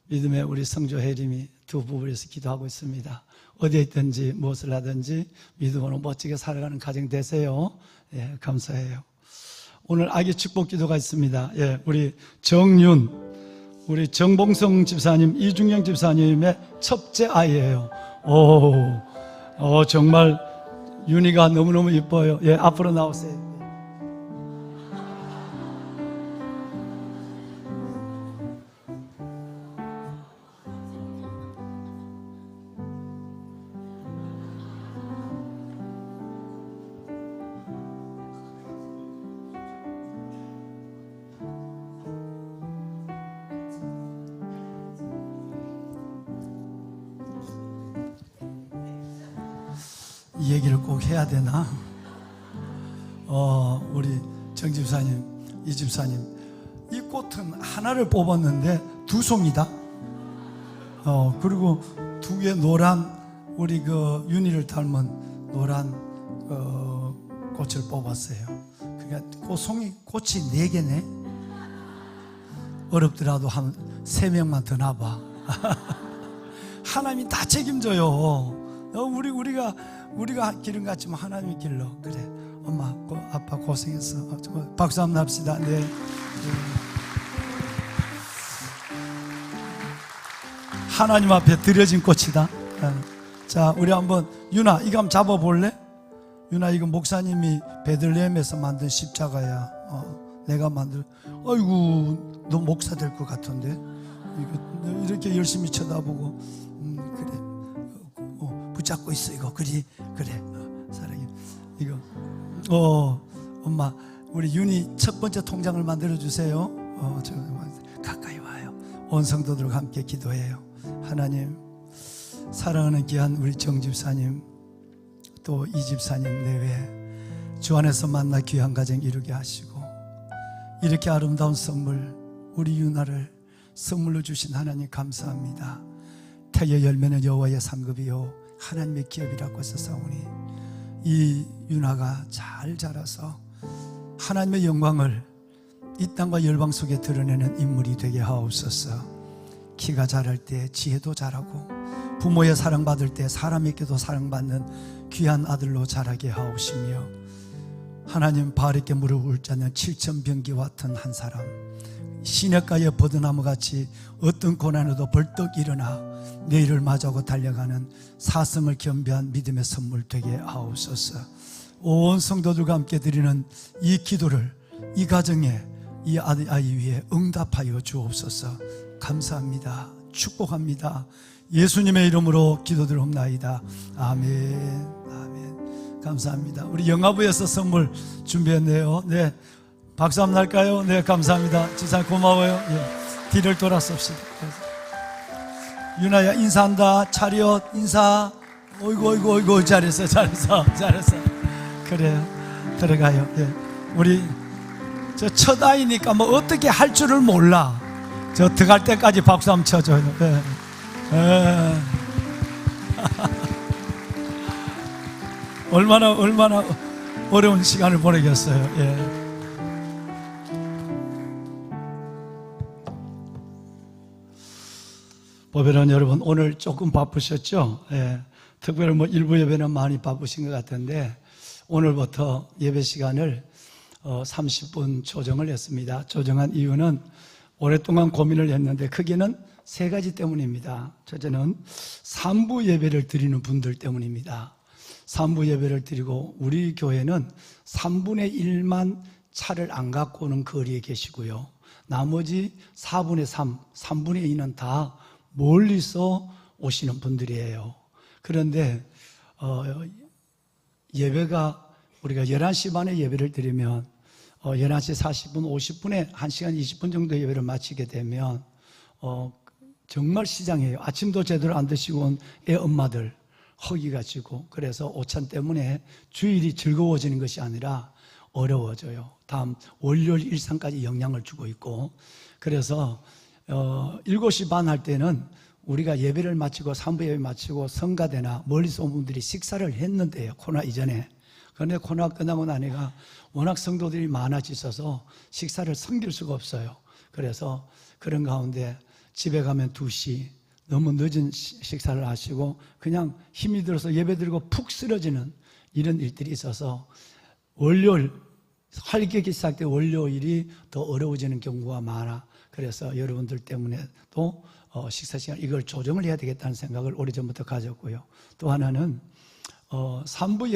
Speaker 7: 믿음의 우리 성조 혜림이 두 부부에서 기도하고 있습니다. 어디에 있든지 무엇을 하든지 믿음으로 멋지게 살아가는 가정 되세요. 예, 감사해요. 오늘 아기 축복 기도가 있습니다. 예, 우리 정윤, 우리 정봉성 집사님, 이중영 집사님의 첫째 아이예요. 정말 윤희가 너무너무 이뻐요. 예, 앞으로 나오세요. 이 얘기를 꼭 해야 되나? 우리 정 집사님, 이 집사님, 이 꽃은 하나를 뽑았는데 두 송이다. 그리고 두 개 노란, 우리 그 윤희를 닮은 노란 꽃을 뽑았어요. 그러니까 꽃이 네 개네. 어렵더라도 한 3명만 더 놔봐. 하나님이 다 책임져요. 우리가 기름 같지만 하나님이 길러. 그래, 엄마, 아빠 고생했어. 박수 한번 합시다. 네. 하나님 앞에 드려진 꽃이다. 자, 우리 한번 윤아, 이거 한번 잡아볼래? 윤아, 이거 목사님이 베들레헴에서 만든 십자가야. 내가 만들. 아이고, 너 목사 될 것 같은데. 이렇게 열심히 쳐다보고, 그래. 붙잡고 있어 이거. 그래. 사랑해. 이거. 엄마, 우리 윤희 첫 번째 통장을 만들어 주세요. 가까이 와요. 온 성도들과 함께 기도해요. 하나님, 사랑하는 귀한 우리 정 집사님, 또 이 집사님 내외 주 안에서 만나 귀한 가정 이루게 하시고, 이렇게 아름다운 선물, 우리 윤아를 선물로 주신 하나님 감사합니다. 태의 열매는 여호와의 상급이요 하나님의 기업이라고 했사오니, 이 윤아가 잘 자라서 하나님의 영광을 이 땅과 열방 속에 드러내는 인물이 되게 하옵소서. 키가 자랄 때 지혜도 자라고, 부모의 사랑받을 때 사람에게도 사랑받는 귀한 아들로 자라게 하옵시며, 하나님 바르게 무릎 꿇지 않는 7,000병기 같은 한 사람, 시냇가의 버드나무같이 어떤 고난에도 벌떡 일어나 내일을 마주하고 달려가는 사성을 겸비한 믿음의 선물 되게 하옵소서. 온 성도들과 함께 드리는 이 기도를 이 가정에, 이 아이 위에 응답하여 주옵소서. 감사합니다. 축복합니다. 예수님의 이름으로 기도드리옵나이다. 아멘. 아멘. 감사합니다. 우리 영화부에서 선물 준비했네요. 네, 박수 한번 할까요? 네, 감사합니다. 지사 고마워요. 예. 뒤를 돌아섭시다. 윤아야, 인사한다. 차렷 인사. 어이구 잘했어. 그래, 들어가요. 예. 우리 저 첫 아이니까 뭐 어떻게 할 줄을 몰라. 저 들어갈 때까지 박수 한번 쳐줘요. 예. 얼마나 어려운 시간을 보내겠어요. 예. 보배는 여러분, 오늘 조금 바쁘셨죠? 예. 특별히 일부 예배는 많이 바쁘신 것 같은데, 오늘부터 예배 시간을 30분 조정을 했습니다. 조정한 이유는 오랫동안 고민을 했는데 크게는 3가지 때문입니다. 첫째는 3부 예배를 드리는 분들 때문입니다. 3부 예배를 드리고, 우리 교회는 3분의 1만 차를 안 갖고 오는 거리에 계시고요, 나머지 4분의 3, 3분의 2는 다 멀리서 오시는 분들이에요. 그런데 예배가 우리가 11시 반에 예배를 드리면 11시 40분, 50분에 1시간 20분 정도 예배를 마치게 되면 정말 시장이에요. 아침도 제대로 안 드시고 온 애 엄마들 허기가 지고, 그래서 오찬 때문에 주일이 즐거워지는 것이 아니라 어려워져요. 다음 월요일 일상까지 영향을 주고 있고, 그래서 7시 반 할 때는 우리가 예배를 마치고 3부 예배 마치고 성가대나 멀리서 온 분들이 식사를 했는데요, 코로나 이전에. 그런데 코로나 끝나고 나니까 워낙 성도들이 많아지셔서 식사를 섬길 수가 없어요. 그래서 그런 가운데 집에 가면 2시, 너무 늦은 식사를 하시고 그냥 힘이 들어서 예배드리고 푹 쓰러지는 이런 일들이 있어서 월요일, 활격이 시작된 월요일이 더 어려워지는 경우가 많아. 그래서 여러분들 때문에도 식사 시간 이걸 조정을 해야 되겠다는 생각을 오래전부터 가졌고요. 또 하나는 3부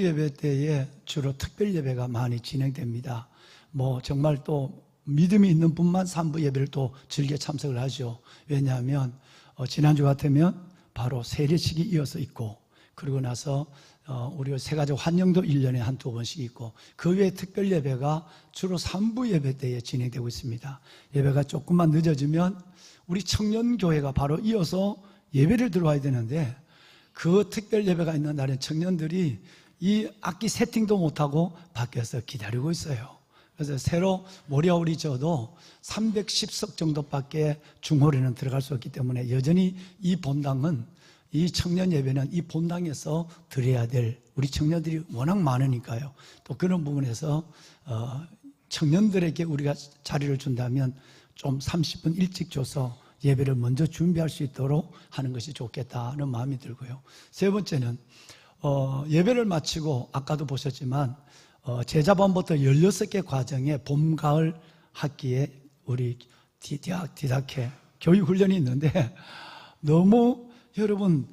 Speaker 7: 예배 때에 주로 특별 예배가 많이 진행됩니다. 뭐 정말 또 믿음이 있는 분만 3부 예배를 또 즐겨 참석을 하죠. 왜냐하면 지난주 같으면 바로 세례식이 이어서 있고, 그리고 나서 우리 새가족 환영도 1년에 한두 번씩 있고, 그 외에 특별 예배가 주로 3부 예배 때에 진행되고 있습니다. 예배가 조금만 늦어지면 우리 청년교회가 바로 이어서 예배를 들어와야 되는데, 그 특별 예배가 있는 날엔 청년들이 이 악기 세팅도 못하고 밖에서 기다리고 있어요. 그래서 새로 모리아우리 저도 310석 정도밖에 중홀에는 들어갈 수 없기 때문에 여전히 이 본당은, 이 청년 예배는 이 본당에서 드려야 될, 우리 청년들이 워낙 많으니까요. 또 그런 부분에서 청년들에게 우리가 자리를 준다면 좀 30분 일찍 줘서 예배를 먼저 준비할 수 있도록 하는 것이 좋겠다는 마음이 들고요. 세 번째는 예배를 마치고 아까도 보셨지만 제자반부터 16개 과정의 봄, 가을 학기에 우리 디다케 교육훈련이 있는데, 너무 여러분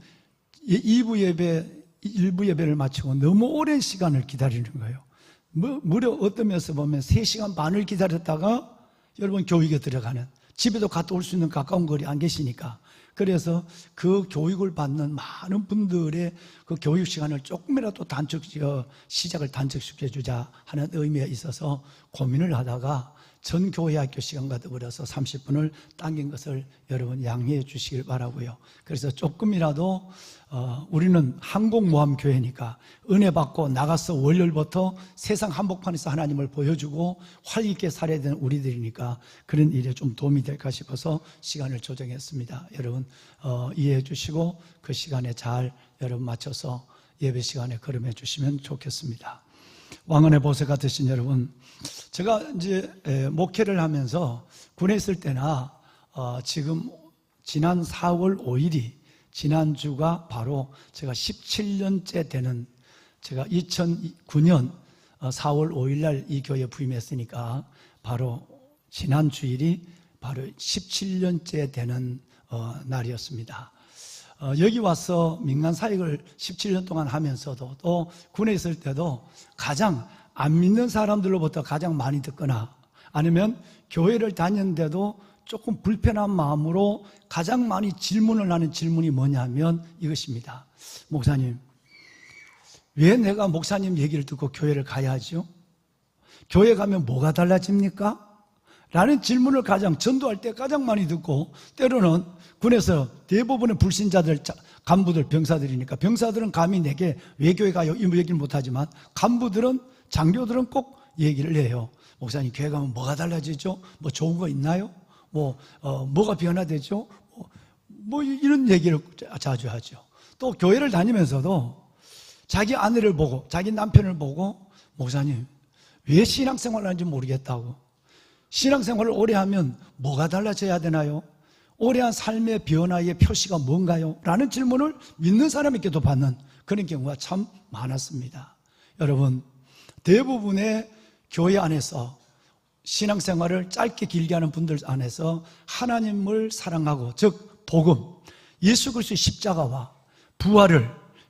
Speaker 7: 2부 예배, 1부 예배를 마치고 너무 오랜 시간을 기다리는 거예요. 무려 어떤 면에서 보면 3시간 반을 기다렸다가 여러분 교육에 들어가는, 집에도 갔다 올 수 있는 가까운 거리 안 계시니까. 그래서 그 교육을 받는 많은 분들의 그 교육 시간을 조금이라도 시작을 단축시켜 주자 하는 의미가 있어서 고민을 하다가 전 교회학교 시간과 더불어서 30분을 당긴 것을 여러분 양해해 주시길 바라고요. 그래서 조금이라도 우리는 항공모함교회니까 은혜 받고 나가서 월요일부터 세상 한복판에서 하나님을 보여주고 활 있게 살아야 되는 우리들이니까 그런 일에 좀 도움이 될까 싶어서 시간을 조정했습니다. 여러분 이해해 주시고 그 시간에 잘 여러분 맞춰서 예배 시간에 걸음해 주시면 좋겠습니다. 왕은의 보세가 되신 여러분, 제가 이제 목회를 하면서 군에 있을 때나 지금 지난 4월 5일이 지난주가 바로 제가 17년째 되는, 제가 2009년 4월 5일 날 이 교회에 부임했으니까 바로 지난 주일이 바로 17년째 되는 날이었습니다. 여기 와서 민간 사역을 17년 동안 하면서도 또 군에 있을 때도 가장 안 믿는 사람들로부터 가장 많이 듣거나 아니면 교회를 다녔는데도 조금 불편한 마음으로 가장 많이 질문을 하는 질문이 뭐냐면 이것입니다. 목사님, 왜 내가 목사님 얘기를 듣고 교회를 가야 하죠? 교회 가면 뭐가 달라집니까? 라는 질문을 가장 전도할 때 가장 많이 듣고, 때로는 군에서 대부분의 불신자들, 간부들, 병사들이니까 병사들은 감히 내게 왜 교회 가요? 이 얘기를 못하지만 간부들은, 장교들은 꼭 얘기를 해요. 목사님 교회 가면 뭐가 달라지죠? 뭐 좋은 거 있나요? 뭐가 변화되죠? 뭐 이런 얘기를 자주 하죠. 또 교회를 다니면서도 자기 아내를 보고 자기 남편을 보고 목사님 왜 신앙생활을 하는지 모르겠다고, 신앙생활을 오래 하면 뭐가 달라져야 되나요? 오래한 삶의 변화의 표시가 뭔가요? 라는 질문을 믿는 사람에게도 받는 그런 경우가 참 많았습니다. 여러분, 대부분의 교회 안에서 신앙생활을 짧게 길게 하는 분들 안에서 하나님을 사랑하고, 즉 복음, 예수 그리스도의 십자가와 부활을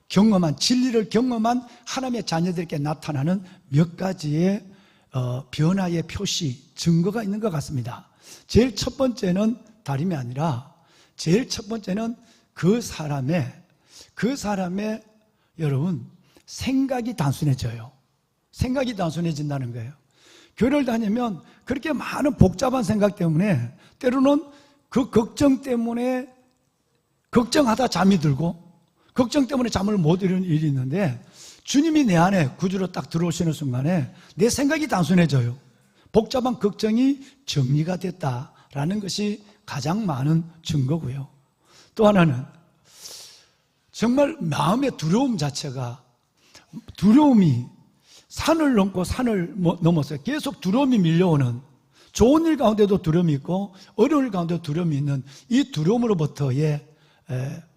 Speaker 7: 경험한, 진리를 경험한 하나님의 자녀들에게 나타나는 몇 가지의 변화의 표시, 증거가 있는 것 같습니다. 제일 첫 번째는 다름이 아니라, 제일 첫 번째는 그 사람의 여러분 생각이 단순해져요. 생각이 단순해진다는 거예요. 교회를 다니면 그렇게 많은 복잡한 생각 때문에 때로는 그 걱정 때문에 걱정하다 잠이 들고, 걱정 때문에 잠을 못 이루는 일이 있는데, 주님이 내 안에 구주로 딱 들어오시는 순간에 내 생각이 단순해져요. 복잡한 걱정이 정리가 됐다라는 것이 가장 많은 증거고요. 또 하나는 정말 마음의 두려움 자체가, 두려움이 산을 넘고 산을 넘어서 계속 두려움이 밀려오는, 좋은 일 가운데도 두려움이 있고 어려운 일 가운데도 두려움이 있는 이 두려움으로부터의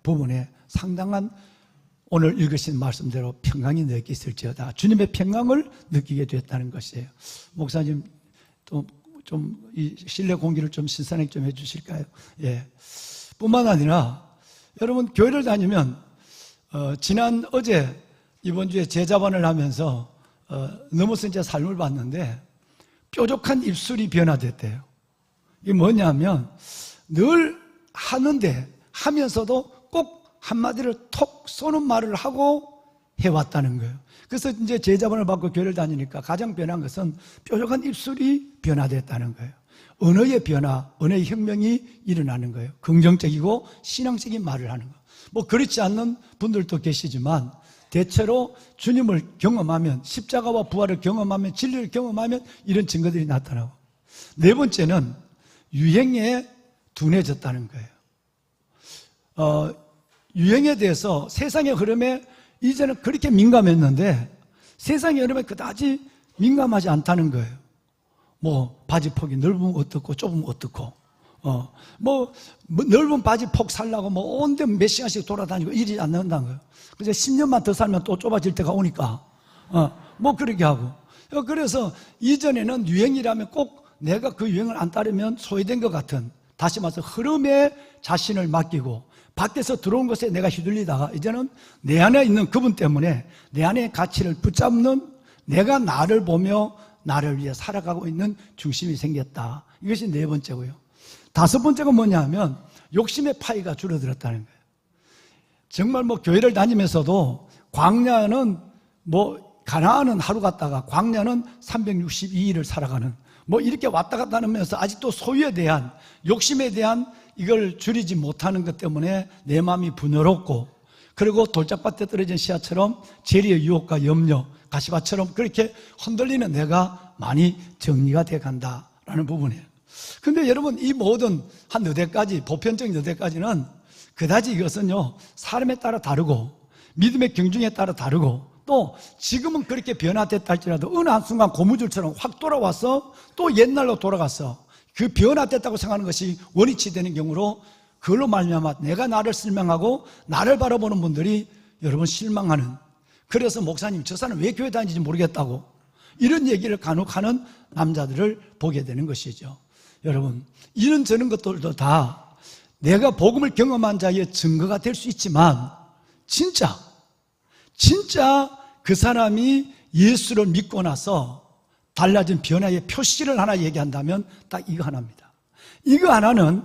Speaker 7: 부분에 상당한 오늘 읽으신 말씀대로 평강이 내게 있을지어다. 주님의 평강을 느끼게 됐다는 것이에요. 목사님 또 좀 이 실내 공기를 좀 신선하게 좀 해주실까요? 예. 뿐만 아니라 여러분 교회를 다니면 어제 이번 주에 제자반을 하면서 너무 진짜 삶을 봤는데 뾰족한 입술이 변화됐대요. 이게 뭐냐면 늘 하는데 하면서도 꼭 한마디를 톡 쏘는 말을 하고 해왔다는 거예요. 그래서 이제 제자반을 받고 교회를 다니니까 가장 변한 것은 뾰족한 입술이 변화됐다는 거예요. 언어의 변화, 언어의 혁명이 일어나는 거예요. 긍정적이고 신앙적인 말을 하는 거예요. 뭐 그렇지 않는 분들도 계시지만 대체로 주님을 경험하면, 십자가와 부활을 경험하면, 진리를 경험하면 이런 증거들이 나타나고, 네 번째는 유행에 둔해졌다는 거예요. 유행에 대해서 세상의 흐름에 이제는 그렇게 민감했는데 세상의 흐름에 그다지 민감하지 않다는 거예요. 뭐 바지 폭이 넓으면 어떻고 좁으면 어떻고, 뭐 넓은 바지 폭 살라고 뭐 온데 몇 시간씩 돌아다니고 이러지 않는다는 거예요. 그래서 10년만 더 살면 또 좁아질 때가 오니까 뭐 그렇게 하고. 그래서 이전에는 유행이라면 꼭 내가 그 유행을 안 따르면 소외된 것 같은, 다시 말해서 흐름에 자신을 맡기고 밖에서 들어온 것에 내가 휘둘리다가 이제는 내 안에 있는 그분 때문에 내 안의 가치를 붙잡는, 내가 나를 보며 나를 위해 살아가고 있는 중심이 생겼다. 이것이 네 번째고요. 다섯 번째가 뭐냐면 욕심의 파이가 줄어들었다는 거예요. 정말 뭐 교회를 다니면서도 광야는 뭐 가나안은 하루 갔다가 광야는 362일을 살아가는, 뭐 이렇게 왔다 갔다 하면서 아직도 소유에 대한, 욕심에 대한 이걸 줄이지 못하는 것 때문에 내 마음이 분열없고, 그리고 돌짝밭에 떨어진 씨앗처럼 재리의 유혹과 염려, 가시밭처럼 그렇게 흔들리는 내가 많이 정리가 돼 간다라는 부분이에요. 근데 여러분 이 모든 한 너댓가지, 보편적인 너댓가지는 그다지 이것은요 사람에 따라 다르고 믿음의 경중에 따라 다르고, 또 지금은 그렇게 변화됐다 할지라도 어느 한순간 고무줄처럼 확 돌아와서 또 옛날로 돌아가서 그 변화됐다고 생각하는 것이 원위치 되는 경우로 그걸로 말미암아 내가 나를 실망하고 나를 바라보는 분들이 여러분 실망하는, 그래서 목사님 저 사람 왜 교회 다니는지 모르겠다고 이런 얘기를 간혹 하는 남자들을 보게 되는 것이죠. 여러분 이런 저런 것들도 다 내가 복음을 경험한 자의 증거가 될 수 있지만 진짜 그 사람이 예수를 믿고 나서 달라진 변화의 표시를 하나 얘기한다면 딱 이거 하나입니다. 이거 하나는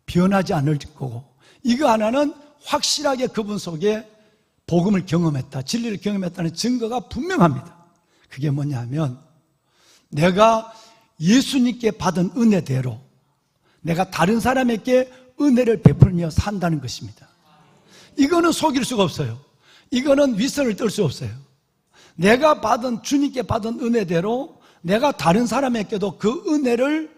Speaker 7: 변하지 않을 거고, 이거 하나는 확실하게 그분 속에 복음을 경험했다, 진리를 경험했다는 증거가 분명합니다. 그게 뭐냐면 내가 예수님께 받은 은혜대로 내가 다른 사람에게 은혜를 베풀며 산다는 것입니다. 이거는 속일 수가 없어요. 이거는 윗선을 떨 수 없어요. 내가 받은, 주님께 받은 은혜대로 내가 다른 사람에게도 그 은혜를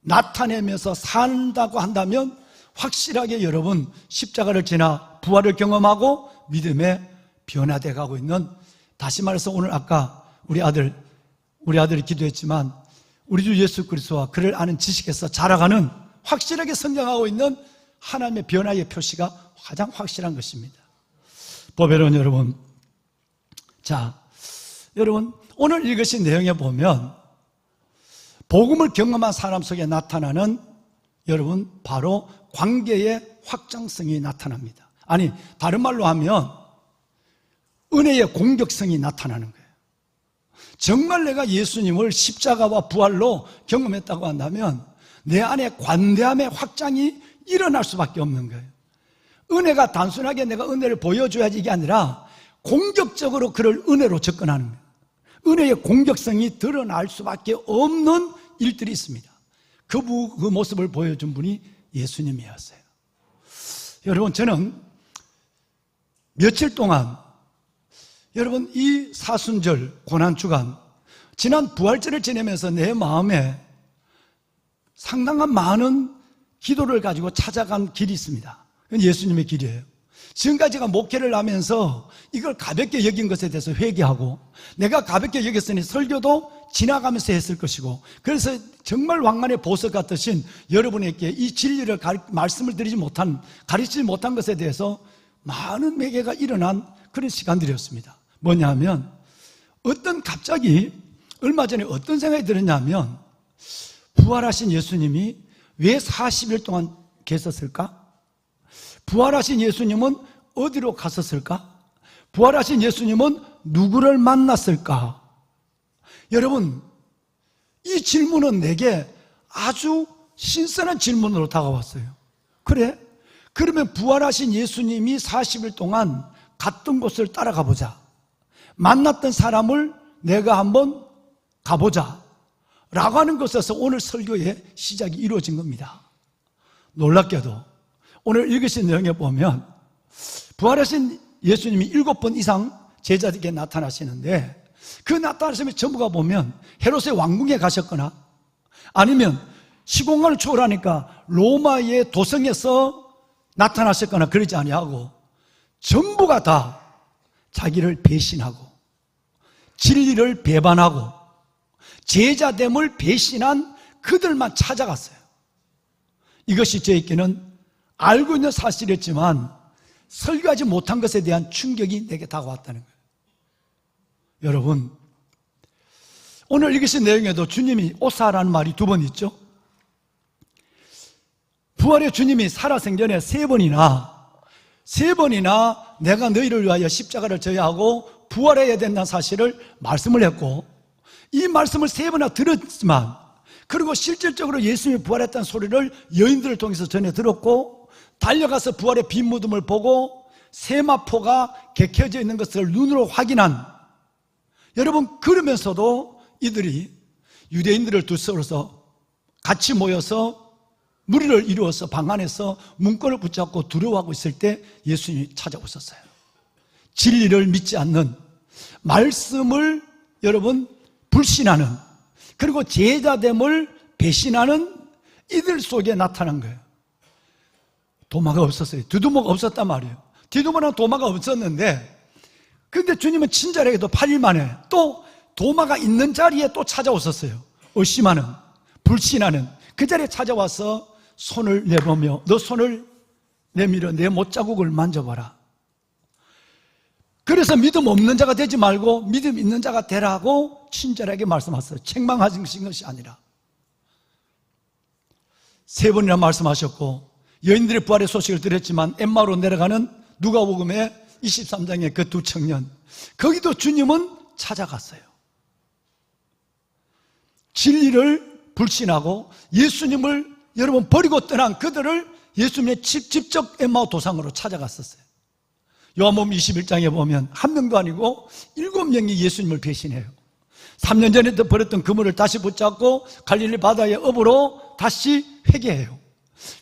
Speaker 7: 나타내면서 산다고 한다면 확실하게 여러분 십자가를 지나 부활을 경험하고 믿음에 변화돼 가고 있는, 다시 말해서 오늘 아까 우리 아들이 기도했지만 우리 주 예수 그리스도와 그를 아는 지식에서 자라가는, 확실하게 성장하고 있는 하나님의 변화의 표시가 가장 확실한 것입니다. 보배로운 여러분, 자, 여러분 오늘 읽으신 내용에 보면 복음을 경험한 사람 속에 나타나는 여러분 바로 관계의 확장성이 나타납니다. 아니 다른 말로 하면 은혜의 공격성이 나타나는 거예요. 정말 내가 예수님을 십자가와 부활로 경험했다고 한다면 내 안에 관대함의 확장이 일어날 수밖에 없는 거예요. 은혜가 단순하게 내가 은혜를 보여줘야지 이게 아니라 공격적으로 그를 은혜로 접근하는 거예요. 은혜의 공격성이 드러날 수밖에 없는 일들이 있습니다. 그 모습을 보여준 분이 예수님이었어요. 여러분 저는 며칠 동안 여러분 이 사순절 고난주간 지난 부활절을 지내면서 내 마음에 상당한 많은 기도를 가지고 찾아간 길이 있습니다. 그건 예수님의 길이에요. 지금까지 제가 목회를 하면서 이걸 가볍게 여긴 것에 대해서 회개하고, 내가 가볍게 여겼으니 설교도 지나가면서 했을 것이고, 그래서 정말 왕관의 보석 같으신 여러분에게 이 진리를 말씀을 드리지 못한, 가르치지 못한 것에 대해서 많은 매개가 일어난 그런 시간들이었습니다. 뭐냐면, 갑자기 얼마 전에 어떤 생각이 들었냐면, 부활하신 예수님이 왜 40일 동안 계셨을까? 부활하신 예수님은 어디로 갔었을까? 부활하신 예수님은 누구를 만났을까? 여러분, 이 질문은 내게 아주 신선한 질문으로 다가왔어요. 그래? 그러면 부활하신 예수님이 40일 동안 갔던 곳을 따라가 보자. 만났던 사람을 내가 한번 가보자. 라고 하는 것에서 오늘 설교의 시작이 이루어진 겁니다. 놀랍게도 오늘 읽으신 내용에 보면 부활하신 예수님이 7번 이상 제자들에게 나타나시는데, 그 나타나시면 전부가 보면 헤롯의 왕궁에 가셨거나 아니면 시공간을 초월하니까 로마의 도성에서 나타나셨거나 그러지 아니하고, 전부가 다 자기를 배신하고 진리를 배반하고 제자됨을 배신한 그들만 찾아갔어요. 이것이 저에게는 알고 있는 사실이었지만 설교하지 못한 것에 대한 충격이 내게 다가왔다는 거예요. 여러분, 오늘 읽으신 내용에도 주님이 오사라는 말이 2번 있죠. 부활의 주님이 살아생전에 3번이나 내가 너희를 위하여 십자가를 져야 하고 부활해야 된다는 사실을 말씀을 했고, 이 말씀을 3번이나 들었지만, 그리고 실질적으로 예수님이 부활했다는 소리를 여인들을 통해서 전해 들었고, 달려가서 부활의 빈 무덤을 보고 세마포가 개켜져 있는 것을 눈으로 확인한, 여러분, 그러면서도 이들이 유대인들을 둘러서 같이 모여서 무리를 이루어서 방 안에서 문고를 붙잡고 두려워하고 있을 때 예수님이 찾아오셨어요. 진리를 믿지 않는, 말씀을 여러분 불신하는, 그리고 제자됨을 배신하는 이들 속에 나타난 거예요. 도마가 없었어요. 디두모가 없었단 말이에요. 디두모랑 도마가 없었는데, 근데 주님은 친절하게도 8일 만에 또 도마가 있는 자리에 또 찾아오셨어요. 의심하는, 불신하는 그 자리에 찾아와서 손을 내보며, 너 손을 내밀어 내 못자국을 만져봐라. 그래서 믿음 없는 자가 되지 말고 믿음 있는 자가 되라고 친절하게 말씀하셨어요. 책망하신 것이 아니라. 3번이나 말씀하셨고, 여인들의 부활의 소식을 들었지만 엠마오로 내려가는 누가복음의 23장의 그 2 청년, 거기도 주님은 찾아갔어요. 진리를 불신하고 예수님을 여러분 버리고 떠난 그들을 예수님의 직접 엠마오 도상으로 찾아갔었어요. 요한복음 21장에 보면 1명도 아니고 7명이 예수님을 배신해요. 3년 전에 버렸던 그물을 다시 붙잡고 갈릴리 바다의 업으로 다시 회개해요.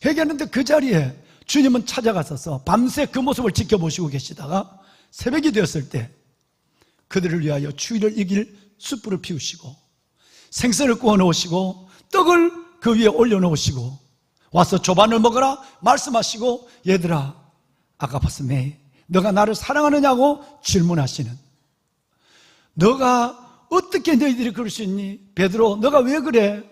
Speaker 7: 회개하는데 그 자리에 주님은 찾아가셔서 밤새 그 모습을 지켜보시고 계시다가 새벽이 되었을 때 그들을 위하여 추위를 이길 숯불을 피우시고 생선을 구워 놓으시고 떡을 그 위에 올려놓으시고 와서 조반을 먹어라 말씀하시고, 얘들아 아가파스메, 너가 나를 사랑하느냐고 질문하시는, 너가 어떻게 너희들이 그럴 수 있니? 베드로, 너가 왜 그래?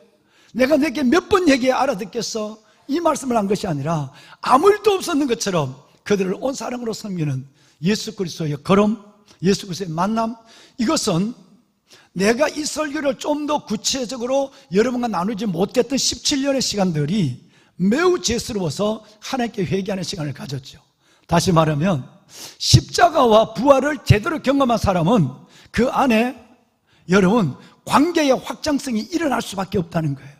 Speaker 7: 내가 내게 몇 번 얘기해 알아듣겠어? 이 말씀을 한 것이 아니라 아무 일도 없었는 것처럼 그들을 온 사랑으로 섬기는 예수 그리스도의 걸음, 예수 그리스도의 만남, 이것은 내가 이 설교를 좀 더 구체적으로 여러분과 나누지 못했던 17년의 시간들이 매우 죄스러워서 하나님께 회개하는 시간을 가졌죠. 다시 말하면 십자가와 부활을 제대로 경험한 사람은 그 안에 여러분 관계의 확장성이 일어날 수밖에 없다는 거예요.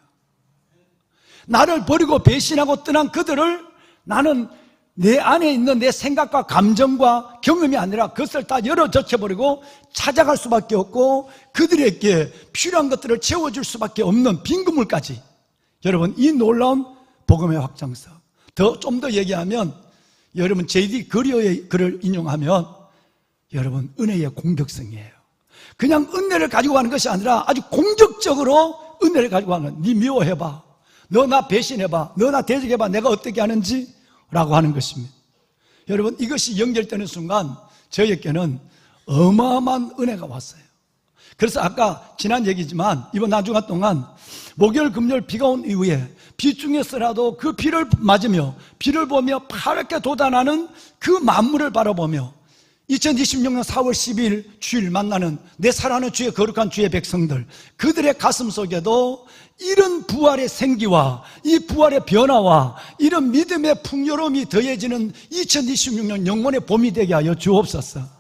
Speaker 7: 나를 버리고 배신하고 떠난 그들을 나는 내 안에 있는 내 생각과 감정과 경험이 아니라 그것을 다 열어젖혀버리고 찾아갈 수밖에 없고 그들에게 필요한 것들을 채워줄 수밖에 없는 빈 그물까지, 여러분 이 놀라운 복음의 확장성, 좀 더 얘기하면 여러분 J.D. 그리어의 글을 인용하면 여러분 은혜의 공격성이에요. 그냥 은혜를 가지고 가는 것이 아니라 아주 공격적으로 은혜를 가지고 가는, 네 미워해봐, 너 나 배신해봐, 너 나 대적해봐, 내가 어떻게 하는지 라고 하는 것입니다. 여러분, 이것이 연결되는 순간 저에게는 어마어마한 은혜가 왔어요. 그래서 아까 지난 얘기지만 이번 한 주간 동안 목요일 금요일 비가 온 이후에 비 중에서라도 그 비를 맞으며 비를 보며 파랗게 돋아나는 그 만물을 바라보며 2026년 4월 10일 주일 만나는 내 사랑하는 주의 거룩한 주의 백성들, 그들의 가슴 속에도 이런 부활의 생기와 이 부활의 변화와 이런 믿음의 풍요로움이 더해지는 2026년 영혼의 봄이 되게 하여 주옵소서.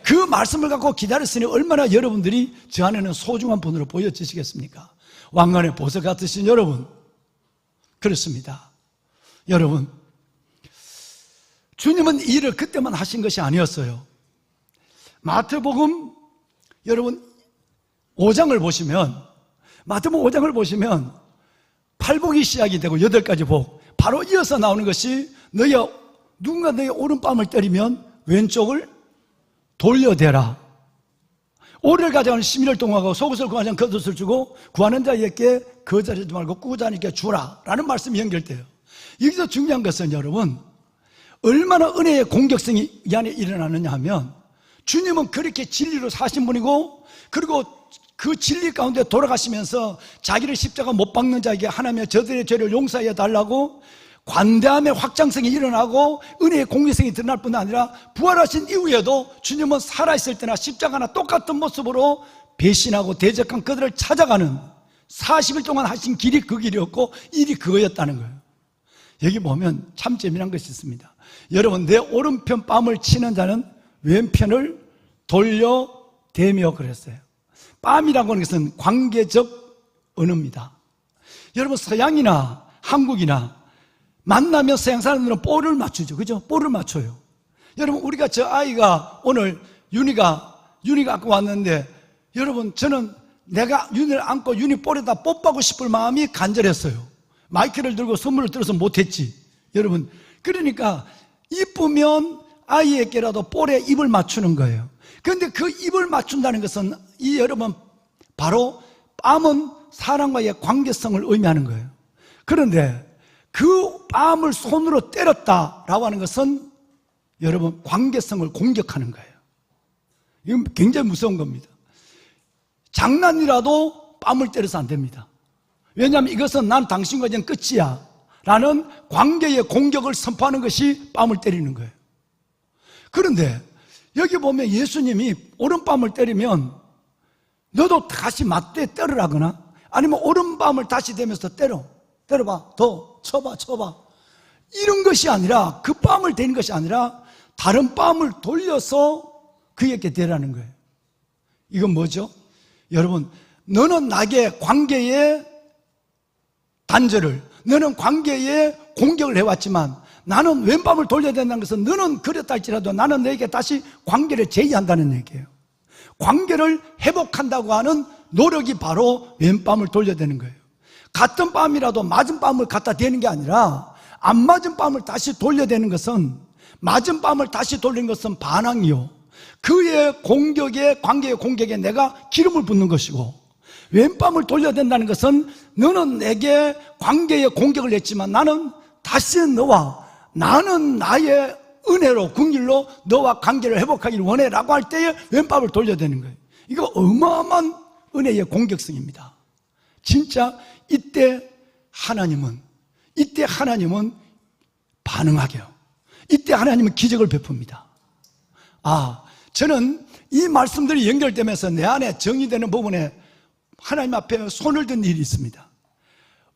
Speaker 7: 그 말씀을 갖고 기다렸으니 얼마나 여러분들이 저 안에는 소중한 분으로 보여지시겠습니까? 왕관의 보석 같으신 여러분, 그렇습니다. 여러분, 주님은 이 일을 그때만 하신 것이 아니었어요. 마태복음 여러분 5장을 보시면, 마태복음 5장을 보시면 팔복이 시작이 되고 8가지 복, 바로 이어서 나오는 것이 누군가 너의 오른뺨을 때리면 왼쪽을 돌려대라. 오래를 가져가는 시민을 동하고 속옷을 구하는 자는 겉옷을 주고 구하는 자에게 거절하지 말고 꾸자니까 주라 라는 말씀이 연결돼요. 여기서 중요한 것은 여러분, 얼마나 은혜의 공격성이 이 안에 일어나느냐 하면, 주님은 그렇게 진리로 사신 분이고, 그리고 그 진리 가운데 돌아가시면서 자기를 십자가 못 박는 자에게 하나님의 저들의 죄를 용서해 달라고 관대함의 확장성이 일어나고 은혜의 공개성이 드러날 뿐 아니라 부활하신 이후에도 주님은 살아있을 때나 십자가나 똑같은 모습으로 배신하고 대적한 그들을 찾아가는 40일 동안 하신 길이 그 길이었고 일이 그거였다는 거예요. 여기 보면 참 재미난 것이 있습니다. 여러분, 내 오른편 뺨을 치는 자는 왼편을 돌려대며 그랬어요. 뺨이라고 하는 것은 관계적 언어입니다. 여러분, 서양이나 한국이나 만나면 서양 사람들은 볼을 맞추죠. 그죠? 볼을 맞춰요. 여러분, 우리가 저 아이가 오늘 윤이가 아까 왔는데, 여러분, 저는 내가 윤이를 안고 윤이 볼에다 뽀뽀하고 싶을 마음이 간절했어요. 마이크를 들고 선물을 들어서 못했지. 여러분, 그러니까 이쁘면 아이에게라도 볼에 입을 맞추는 거예요. 그런데 그 입을 맞춘다는 것은 여러분, 바로 뺨은 사람과의 관계성을 의미하는 거예요. 그런데 그 뺨을 손으로 때렸다라고 하는 것은 여러분, 관계성을 공격하는 거예요. 이건 굉장히 무서운 겁니다. 장난이라도 뺨을 때려서 안 됩니다. 왜냐하면 이것은 난 당신과 이제 끝이야 라는 관계의 공격을 선포하는 것이 뺨을 때리는 거예요. 그런데 여기 보면 예수님이 오른뺨을 때리면 너도 다시 맞대 때리라거나 아니면 오른뺨을 다시 대면서 때려봐, 더 쳐봐 이런 것이 아니라, 그 뺨을 대는 것이 아니라 다른 뺨을 돌려서 그에게 대라는 거예요. 이건 뭐죠? 여러분, 너는 나에게 관계의 단절을, 너는 관계에 공격을 해왔지만 나는 왼밤을 돌려야 된다는 것은 너는 그랬다 할지라도 나는 너에게 다시 관계를 제의한다는 얘기예요. 관계를 회복한다고 하는 노력이 바로 왼밤을 돌려야 되는 거예요. 같은 뺨이라도 맞은 뺨을 갖다 대는 게 아니라 안 맞은 뺨을 다시 돌려대는 것은, 맞은 뺨을 다시 돌리는 것은 반항이요, 그의 공격에, 관계의 공격에 내가 기름을 붓는 것이고, 왼밤을 돌려야 된다는 것은 너는 내게 관계의 공격을 했지만 나는 다시 나는 나의 은혜로, 긍휼로 너와 관계를 회복하기를 원해 라고 할 때에 왼밤을 돌려야 되는 거예요. 이거 어마어마한 은혜의 공격성입니다. 진짜 이때 하나님은 반응하게요. 이때 하나님은 기적을 베풉니다. 저는 이 말씀들이 연결되면서 내 안에 정의되는 부분에 하나님 앞에 손을 든 일이 있습니다.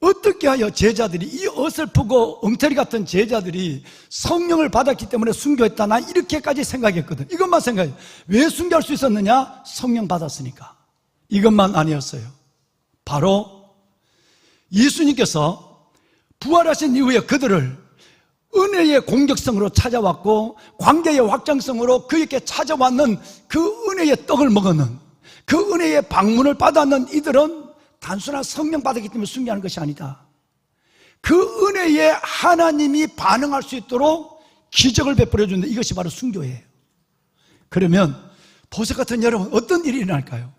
Speaker 7: 어떻게 하여 제자들이, 이 어설프고 엉터리 같은 제자들이 성령을 받았기 때문에 순교했다, 난 이렇게까지 생각했거든. 이것만 생각해. 왜 순교할 수 있었느냐? 성령 받았으니까. 이것만 아니었어요. 바로 예수님께서 부활하신 이후에 그들을 은혜의 공격성으로 찾아왔고 관계의 확장성으로 그에게 찾아왔는 그 은혜의 떡을 먹었는, 그 은혜의 방문을 받았는 이들은 단순한 성령 받았기 때문에 순교하는 것이 아니다. 그 은혜에 하나님이 반응할 수 있도록 기적을 베풀어 주는데 이것이 바로 순교예요. 그러면 보석 같은 여러분, 어떤 일이 일어날까요?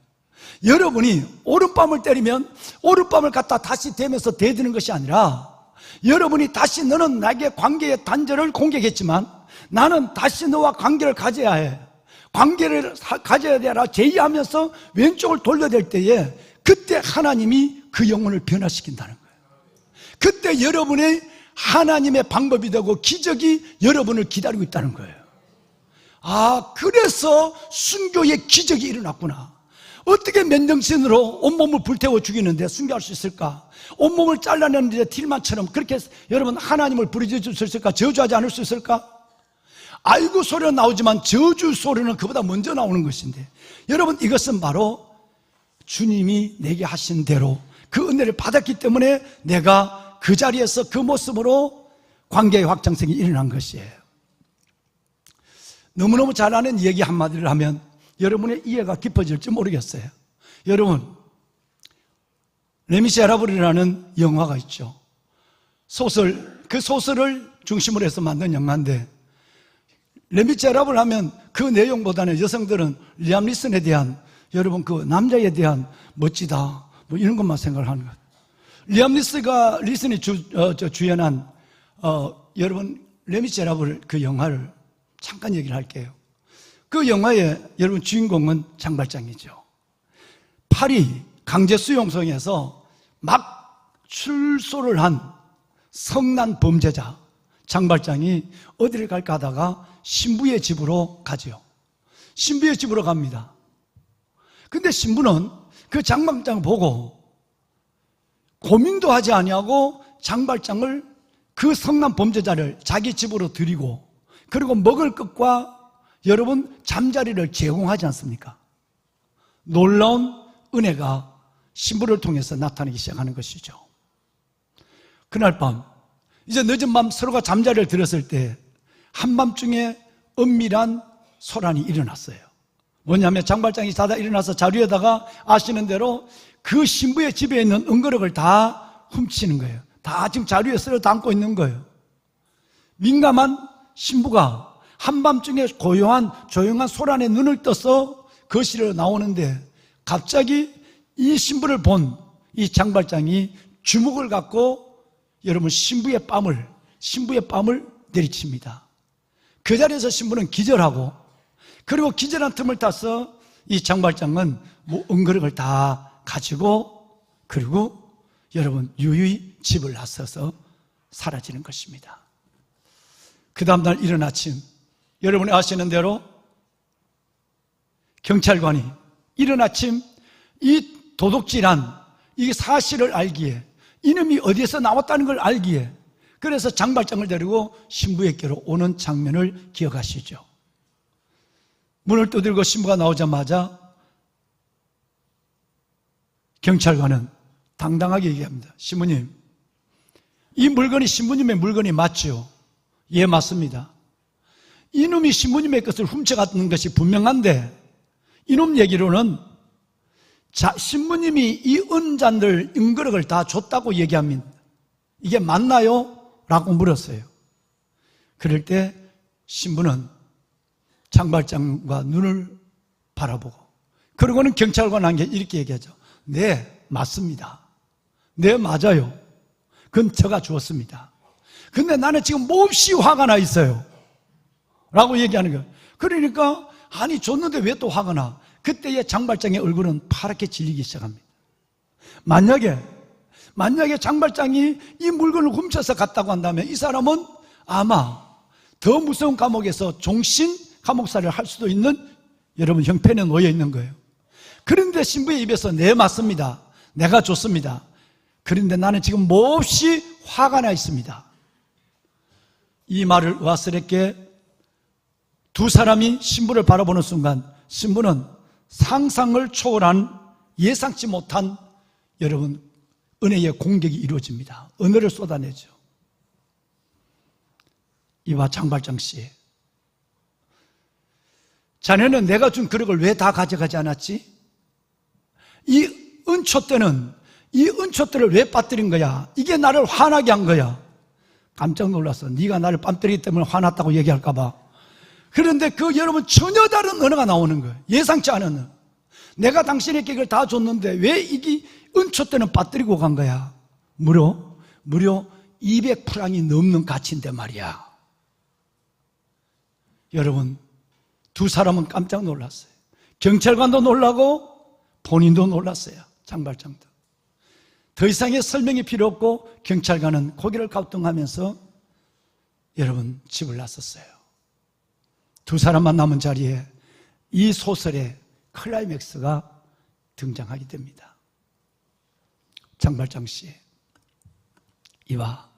Speaker 7: 여러분이 오른밤을 때리면 오른밤을 갖다 다시 대면서 대드는 것이 아니라, 여러분이 다시 너는 나에게 관계의 단절을 공격했지만 나는 다시 너와 관계를 가져야 해. 관계를 가져야 되라 제의하면서 왼쪽을 돌려댈 때에 그때 하나님이 그 영혼을 변화시킨다는 거예요. 그때 여러분의 하나님의 방법이 되고 기적이 여러분을 기다리고 있다는 거예요. 아, 그래서 순교의 기적이 일어났구나. 어떻게 맨정신으로 온몸을 불태워 죽이는데 순교할 수 있을까? 온몸을 잘라내는데 딜만처럼 그렇게 여러분 하나님을 부르짖을 수 있을까? 저주하지 않을 수 있을까? 아이고 소리는 나오지만 저주 소리는 그보다 먼저 나오는 것인데, 여러분 이것은 바로 주님이 내게 하신 대로 그 은혜를 받았기 때문에 내가 그 자리에서 그 모습으로 관계의 확장성이 일어난 것이에요. 너무너무 잘 아는 얘기 한마디를 하면 여러분의 이해가 깊어질지 모르겠어요. 여러분, 레미제라블이라는 영화가 있죠. 소설, 그 소설을 중심으로 해서 만든 영화인데, 레미제라블 하면 그 내용보다는 여성들은 리암 니슨에 대한, 여러분 그 남자에 대한 멋지다 뭐 이런 것만 생각을 하는 거예요. 리암 니슨이 주연한 여러분 레미제라블 그 영화를 잠깐 얘기를 할게요. 그 영화의 여러분 주인공은 장발장이죠. 파리 강제 수용소에서 막 출소를 한 성난 범죄자 장발장이 어디를 갈까 하다가 신부의 집으로 가죠. 신부의 집으로 갑니다. 근데 신부는 그 장발장을 보고 고민도 하지 아니하고 장발장을, 그 성난 범죄자를 자기 집으로 들이고, 그리고 먹을 것과 여러분 잠자리를 제공하지 않습니까? 놀라운 은혜가 신부를 통해서 나타나기 시작하는 것이죠. 그날 밤, 이제 늦은 밤 서로가 잠자리를 들었을 때 한밤중에 은밀한 소란이 일어났어요. 뭐냐면 장발장이 자다 일어나서 자리에다가 아시는 대로 그 신부의 집에 있는 은거럭을 다 훔치는 거예요. 다 지금 자리에 쓸어 담고 있는 거예요. 민감한 신부가 한밤중에 고요한 조용한 소란에 눈을 떠서 거실로 나오는데, 갑자기 이 신부를 본 이 장발장이 주먹을 갖고 여러분 신부의 뺨을 내리칩니다. 그 자리에서 신부는 기절하고, 그리고 기절한 틈을 타서 이 장발장은 뭐 은거럭을 다 가지고, 그리고 여러분 유유히 집을 나서서 사라지는 것입니다. 그 다음날 이른 아침, 여러분이 아시는 대로 경찰관이 이른 아침 이 도둑질한 이 사실을 알기에, 이놈이 어디에서 나왔다는 걸 알기에, 그래서 장발장을 데리고 신부에게로 오는 장면을 기억하시죠. 문을 두들고 신부가 나오자마자 경찰관은 당당하게 얘기합니다. 신부님, 이 물건이 신부님의 물건이 맞죠? 예, 맞습니다. 이놈이 신부님의 것을 훔쳐갔는 것이 분명한데, 이놈 얘기로는 신부님이 이 은잔들, 은거럭을 다 줬다고 얘기합니다. 이게 맞나요? 라고 물었어요. 그럴 때 신부는 장발장과 눈을 바라보고, 그리고는 경찰관에게 이렇게 얘기하죠. 네, 맞습니다. 네, 맞아요. 그건 제가 주었습니다. 근데 나는 지금 몹시 화가 나 있어요. 라고 얘기하는 거예요. 그러니까, 아니, 줬는데 왜 또 화가 나? 그때의 장발장의 얼굴은 파랗게 질리기 시작합니다. 만약에 장발장이 이 물건을 훔쳐서 갔다고 한다면 이 사람은 아마 더 무서운 감옥에서 종신 감옥살이를 할 수도 있는 여러분 형편에 놓여 있는 거예요. 그런데 신부의 입에서 네, 맞습니다. 내가 줬습니다. 그런데 나는 지금 몹시 화가 나 있습니다. 이 말을 와스럽게 두 사람이 신부를 바라보는 순간, 신부는 상상을 초월한 예상치 못한 여러분 은혜의 공격이 이루어집니다. 은혜를 쏟아내죠. 이와 장발장 씨, 자네는 내가 준 그릇을 왜 다 가져가지 않았지? 이 은촛대는, 이 은촛대를 왜 빠뜨린 거야? 이게 나를 화나게 한 거야. 깜짝 놀랐어. 네가 나를 뺨때리기 때문에 화났다고 얘기할까 봐. 그런데 그 여러분 전혀 다른 언어가 나오는 거예요. 예상치 않은 언어. 내가 당신에게 이걸 다 줬는데 왜 이게 은촛대는 빠뜨리고 간 거야? 무려 200프랑이 넘는 가치인데 말이야. 여러분, 두 사람은 깜짝 놀랐어요. 경찰관도 놀라고 본인도 놀랐어요. 장발장도. 더 이상의 설명이 필요 없고 경찰관은 고개를 갸우뚱하면서 여러분 집을 나섰어요. 두 사람만 남은 자리에 이 소설의 클라이맥스가 등장하게 됩니다. 장발장 씨, 이와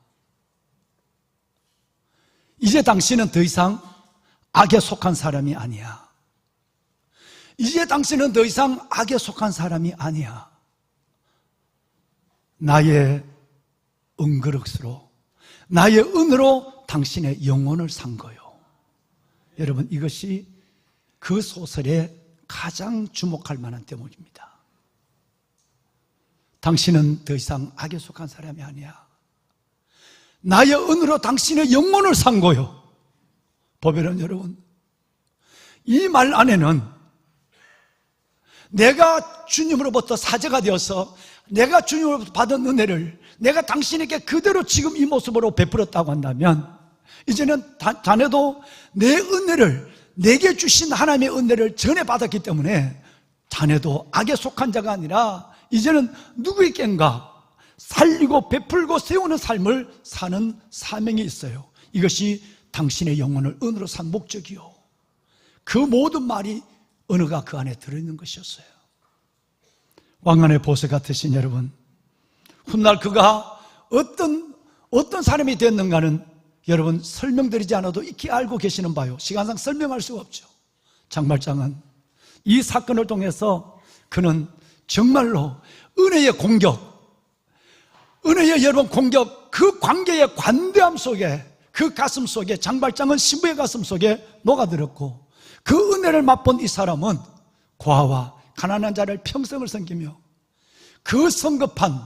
Speaker 7: 이제 당신은 더 이상 악에 속한 사람이 아니야. 이제 당신은 더 이상 악에 속한 사람이 아니야. 나의 은그릇으로, 나의 은으로 당신의 영혼을 산 거요. 여러분, 이것이 그 소설의 가장 주목할 만한 대목입니다. 당신은 더 이상 악에 속한 사람이 아니야. 나의 은으로 당신의 영혼을 산 거요. 보배는 여러분, 이 말 안에는 내가 주님으로부터 사제가 되어서 내가 주님으로부터 받은 은혜를 내가 당신에게 그대로 지금 이 모습으로 베풀었다고 한다면, 이제는 자네도 내 은혜를, 내게 주신 하나님의 은혜를 전에 받았기 때문에 자네도 악에 속한 자가 아니라 이제는 누구에겐가 살리고 베풀고 세우는 삶을 사는 사명이 있어요. 이것이 당신의 영혼을 은으로 산 목적이요. 그 모든 말이 언어가 그 안에 들어있는 것이었어요. 왕관의 보석 같으신 여러분, 훗날 그가 어떤 사람이 됐는가는 여러분 설명드리지 않아도 익히 알고 계시는 바요. 시간상 설명할 수가 없죠. 장발장은 이 사건을 통해서 그는 정말로 은혜의 공격, 은혜의 여러분 공격, 그 관계의 관대함 속에, 그 가슴 속에, 장발장은 신부의 가슴 속에 녹아들었고, 그 은혜를 맛본 이 사람은 고아와 가난한 자를 평생을 섬기며 그 성급한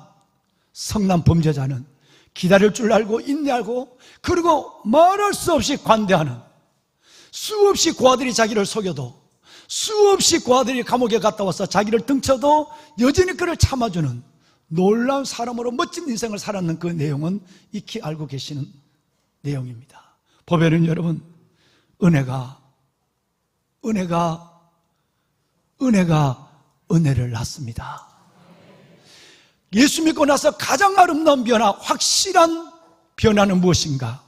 Speaker 7: 성난 범죄자는 기다릴 줄 알고 인내하고, 그리고 말할 수 없이 관대하는, 수없이 고아들이 자기를 속여도, 수없이 고아들이 감옥에 갔다 와서 자기를 등쳐도 여전히 그를 참아주는 놀라운 사람으로 멋진 인생을 살았는 그 내용은 익히 알고 계시는 내용입니다. 보배는 여러분, 은혜가 은혜를 낳습니다. 예수 믿고 나서 가장 아름다운 변화, 확실한 변화는 무엇인가?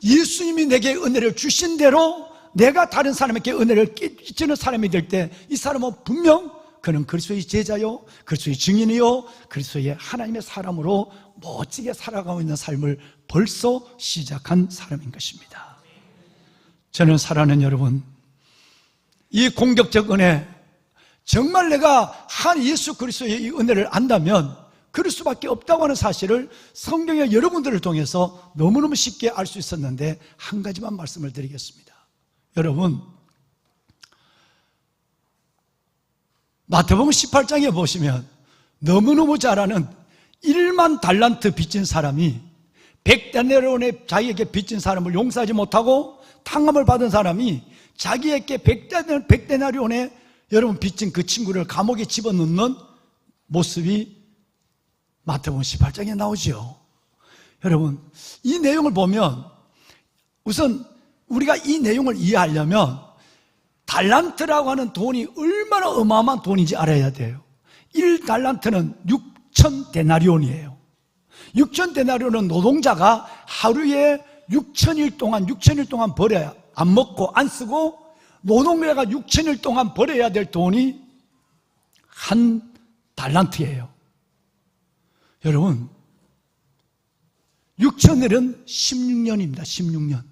Speaker 7: 예수님이 내게 은혜를 주신 대로 내가 다른 사람에게 은혜를 끼치는 사람이 될 때 이 사람은 분명 그는 그리스도의 제자요, 그리스도의 증인이요, 그리스도의 하나님의 사람으로 멋지게 살아가고 있는 삶을 벌써 시작한 사람인 것입니다. 저는 사랑하는 여러분, 이 공격적 은혜, 정말 내가 한 예수 그리스도의 이 은혜를 안다면 그럴 수밖에 없다고 하는 사실을 성경의 여러분들을 통해서 너무너무 쉽게 알 수 있었는데, 한 가지만 말씀을 드리겠습니다. 여러분, 마태복음 18장에 보시면 너무너무 잘 아는 1만 달란트 빚진 사람이 100데나리온에 자기에게 빚진 사람을 용서하지 못하고 탕감을 받은 사람이 자기에게 100데나리온에 여러분 빚진 그 친구를 감옥에 집어넣는 모습이 마태복음 18장에 나오죠. 여러분, 이 내용을 보면 우선 우리가 이 내용을 이해하려면 달란트라고 하는 돈이 얼마나 어마어마한 돈인지 알아야 돼요. 1달란트는 6,000데나리온이에요. 6,000데나리온은 노동자가 하루에 6,000일 동안 벌어야, 안 먹고 안 쓰고 노동자가 6,000일 동안 벌어야 될 돈이 한 달란트예요. 여러분, 6,000일은 16년입니다. 16년.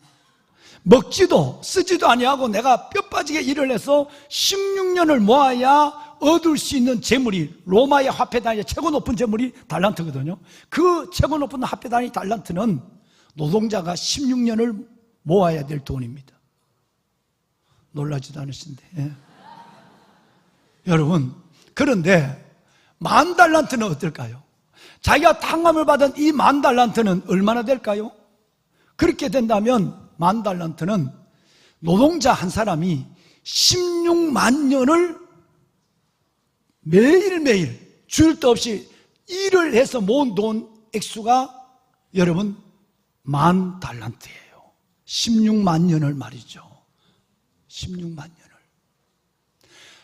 Speaker 7: 먹지도 쓰지도 아니하고 내가 뼈 빠지게 일을 해서 16년을 모아야 얻을 수 있는 재물이, 로마의 화폐 단위 최고 높은 재물이 달란트거든요. 그 최고 높은 화폐 단위 달란트는 노동자가 16년을 모아야 될 돈입니다. 놀라지도 않으신데, 예. 여러분, 그런데 10,000달란트는 어떨까요? 자기가 탕감을 받은 이 10,000달란트는 얼마나 될까요? 그렇게 된다면 10,000달란트는 노동자 한 사람이 16만 년을 매일매일 줄 데 없이 일을 해서 모은 돈 액수가 여러분 10,000달란트예요. 16만 년을 말이죠. 16만 년을.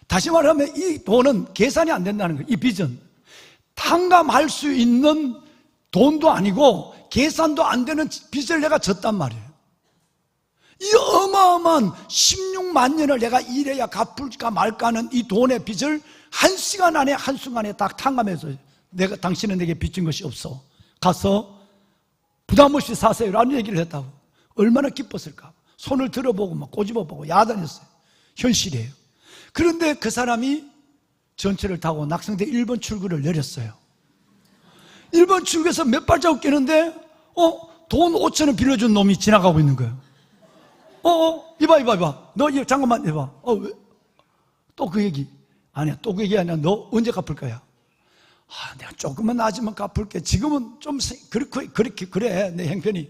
Speaker 7: 다시 말하면 이 돈은 계산이 안 된다는 거예요. 이 빚은 탕감할 수 있는 돈도 아니고 계산도 안 되는 빚을 내가 졌단 말이에요. 이 어마어마한 16만 년을 내가 일해야 갚을까 말까 하는 이 돈의 빚을 한 시간 안에 한순간에 딱 탕감해서 내가 당신은 내게 빚진 것이 없어. 가서 부담 없이 사세요 라는 얘기를 했다고. 얼마나 기뻤을까. 손을 들어보고 막 꼬집어보고 야단했어요. 현실이에요. 그런데 그 사람이 전철을 타고 낙성대 1번 출구를 내렸어요. 1번 출구에서 몇 발자국 뛰는데 돈 5,000원 빌려준 놈이 지나가고 있는 거예요. 이봐. 너 이거 잠깐만 해봐. 왜? 또 그 얘기. 아니야, 또 그 얘기 아니야. 너 언제 갚을 거야? 내가 조금만 나아지면 갚을게. 지금은 좀 그렇게 그래. 내 형편이.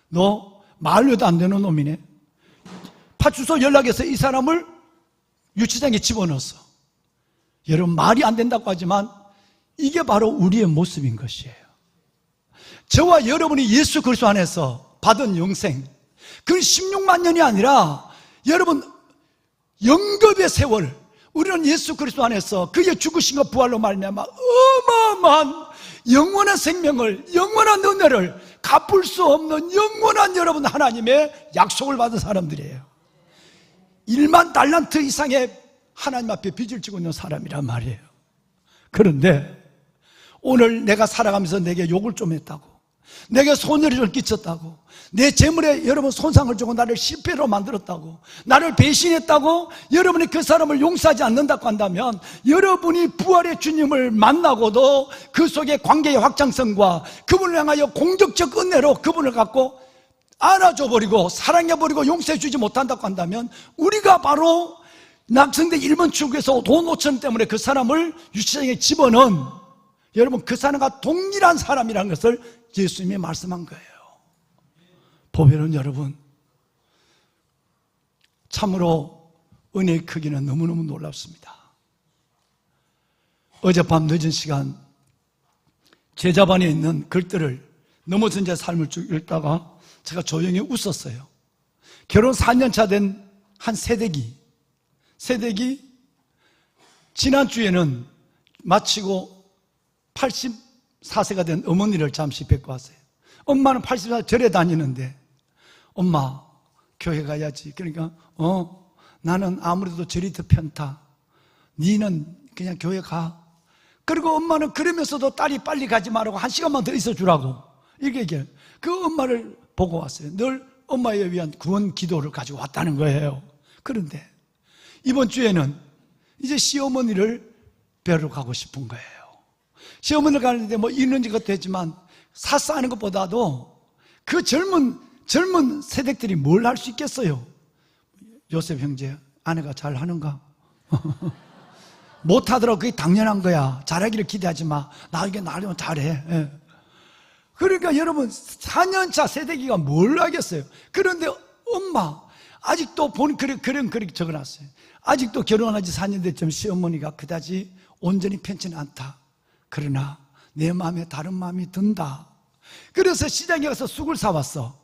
Speaker 7: 너 말려도 안 되는 놈이네. 파출소 연락해서 이 사람을 유치장에 집어넣었어. 여러분, 말이 안 된다고 하지만 이게 바로 우리의 모습인 것이에요. 저와 여러분이 예수 그리스도 안에서 받은 영생, 그건 16만 년이 아니라 여러분 영겁의 세월, 우리는 예수 그리스도 안에서 그의 죽으심과 부활로 말미암아 어마어마한 영원한 생명을, 영원한 은혜를 갚을 수 없는 영원한 여러분 하나님의 약속을 받은 사람들이에요. 1만 달란트 이상의 하나님 앞에 빚을 지고 있는 사람이란 말이에요. 그런데 오늘 내가 살아가면서 내게 욕을 좀 했다고, 내게 손해를 끼쳤다고, 내 재물에 여러분 손상을 주고 나를 실패로 만들었다고, 나를 배신했다고 여러분이 그 사람을 용서하지 않는다고 한다면, 여러분이 부활의 주님을 만나고도 그 속에 관계의 확장성과 그분을 향하여 공격적 은혜로 그분을 갖고 안아줘버리고 사랑해버리고 용서해주지 못한다고 한다면, 우리가 바로 낙성대 1번 출구에서 돈 5,000원 때문에 그 사람을 유치장에 집어넣은, 여러분 그 사람과 동일한 사람이라는 것을 예수님이 말씀한 거예요. 보면은 여러분, 참으로 은혜의 크기는 너무너무 놀랍습니다. 어젯밤 늦은 시간 제자반에 있는 글들을 넘어진 자 삶을 쭉 읽다가 제가 조용히 웃었어요. 결혼 4년차 된 한 새댁이 지난주에는 마치고 84세가 된 어머니를 잠시 뵙고 왔어요. 엄마는 84세 절에 다니는데, 엄마 교회 가야지. 그러니까 나는 아무래도 절이 더 편타, 니는 그냥 교회 가. 그리고 엄마는 그러면서도 딸이 빨리 가지 말라고 1시간만 더 있어주라고 이렇게 얘기해요. 그 엄마를 보고 왔어요. 늘 엄마에 위한 구원 기도를 가지고 왔다는 거예요. 그런데 이번 주에는 이제 시어머니를 뵈러 가고 싶은 거예요. 시어머니를 가는데 뭐 있는지 것도 했지만 사싸하는 것보다도 그 젊은 세댁들이 뭘 할 수 있겠어요? 요셉 형제, 아내가 잘 하는가? 못하더라도 그게 당연한 거야. 잘하기를 기대하지 마. 나에게 나르면 잘해. 예. 그러니까 여러분, 4년차 세대기가 뭘 하겠어요? 그런데 엄마, 아직도 그런 글이 적어놨어요. 아직도 결혼한 지 4년 됐지만 시어머니가 그다지 온전히 편치는 않다. 그러나 내 마음에 다른 마음이 든다. 그래서 시장에 가서 쑥을 사왔어.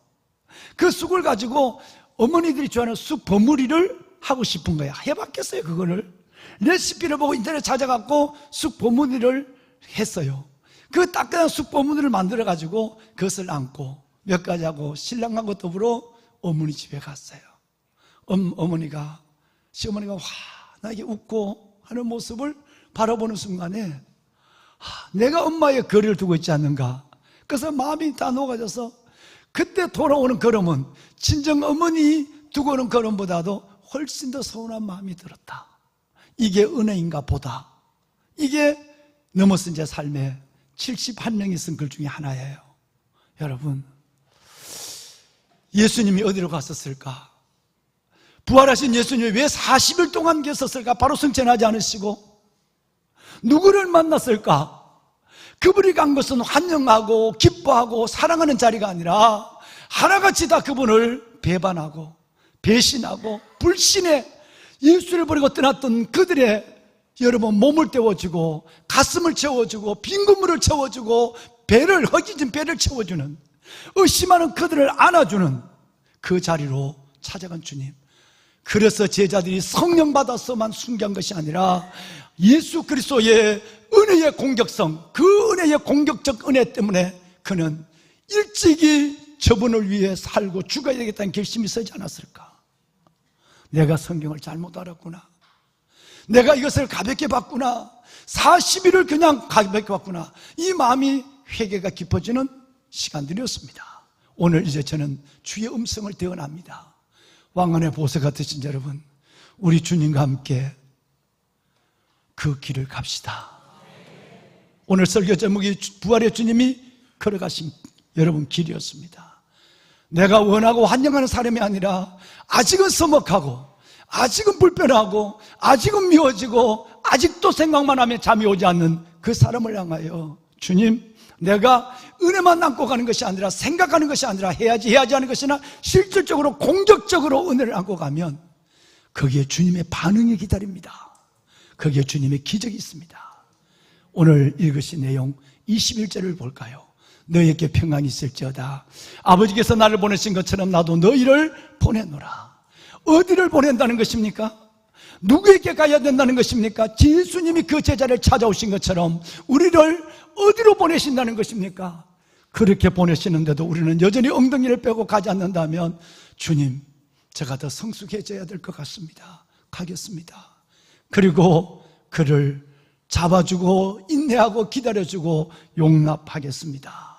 Speaker 7: 그 쑥을 가지고 어머니들이 좋아하는 쑥 버무리를 하고 싶은 거야. 해봤겠어요, 그거를? 레시피를 보고 인터넷 찾아갖고 쑥 버무리를 했어요. 그 따끈한 쑥 버무리를 만들어가지고 그것을 안고 몇 가지 하고 신랑하고 더불어 어머니 집에 갔어요. 시어머니가 환하게 웃고 하는 모습을 바라보는 순간에 내가 엄마의 거리를 두고 있지 않는가. 그래서 마음이 다 녹아져서 그때 돌아오는 걸음은 친정 어머니 두고 오는 걸음보다도 훨씬 더 서운한 마음이 들었다. 이게 은혜인가 보다. 이게 넘어선 제 삶에 71명이 쓴 글 중에 하나예요. 여러분, 예수님이 어디로 갔었을까? 부활하신 예수님이 왜 40일 동안 계셨을까? 바로 승천하지 않으시고 누구를 만났을까? 그분이 간 것은 환영하고 기뻐하고 사랑하는 자리가 아니라 하나같이 다 그분을 배반하고 배신하고 불신해 예수를 버리고 떠났던 그들의 여러분 몸을 때워주고 가슴을 채워주고 빈 그물을 채워주고 허기진 배를 채워주는, 의심하는 그들을 안아주는 그 자리로 찾아간 주님. 그래서 제자들이 성령 받아서만 순교한 것이 아니라 예수 그리스도의 은혜의 공격성, 그 은혜의 공격적 은혜 때문에 그는 일찍이 저분을 위해 살고 죽어야 되겠다는 결심이 서지 않았을까? 내가 성경을 잘못 알았구나. 내가 이것을 가볍게 봤구나. 40일을 그냥 가볍게 봤구나. 이 마음이 회개가 깊어지는 시간들이었습니다. 오늘 이제 저는 주의 음성을 대언합니다. 왕관의 보석 같으신 여러분, 우리 주님과 함께 그 길을 갑시다. 오늘 설교 제목이 부활의 주님이 걸어가신 여러분 길이었습니다. 내가 원하고 환영하는 사람이 아니라 아직은 서먹하고 아직은 불편하고 아직은 미워지고 아직도 생각만 하면 잠이 오지 않는 그 사람을 향하여 주님, 내가 은혜만 안고 가는 것이 아니라 생각하는 것이 아니라 해야지 하는 것이나 실질적으로 공격적으로 은혜를 안고 가면 거기에 주님의 반응이 기다립니다. 거기에 주님의 기적이 있습니다. 오늘 읽으신 내용 21절을 볼까요? 너희에게 평안이 있을지어다. 아버지께서 나를 보내신 것처럼 나도 너희를 보내노라. 어디를 보낸다는 것입니까? 누구에게 가야 된다는 것입니까? 예수님이 그 제자를 찾아오신 것처럼 우리를 어디로 보내신다는 것입니까? 그렇게 보내시는데도 우리는 여전히 엉덩이를 빼고 가지 않는다면 주님, 제가 더 성숙해져야 될 것 같습니다. 가겠습니다. 그리고 그를 잡아주고 인내하고 기다려주고 용납하겠습니다.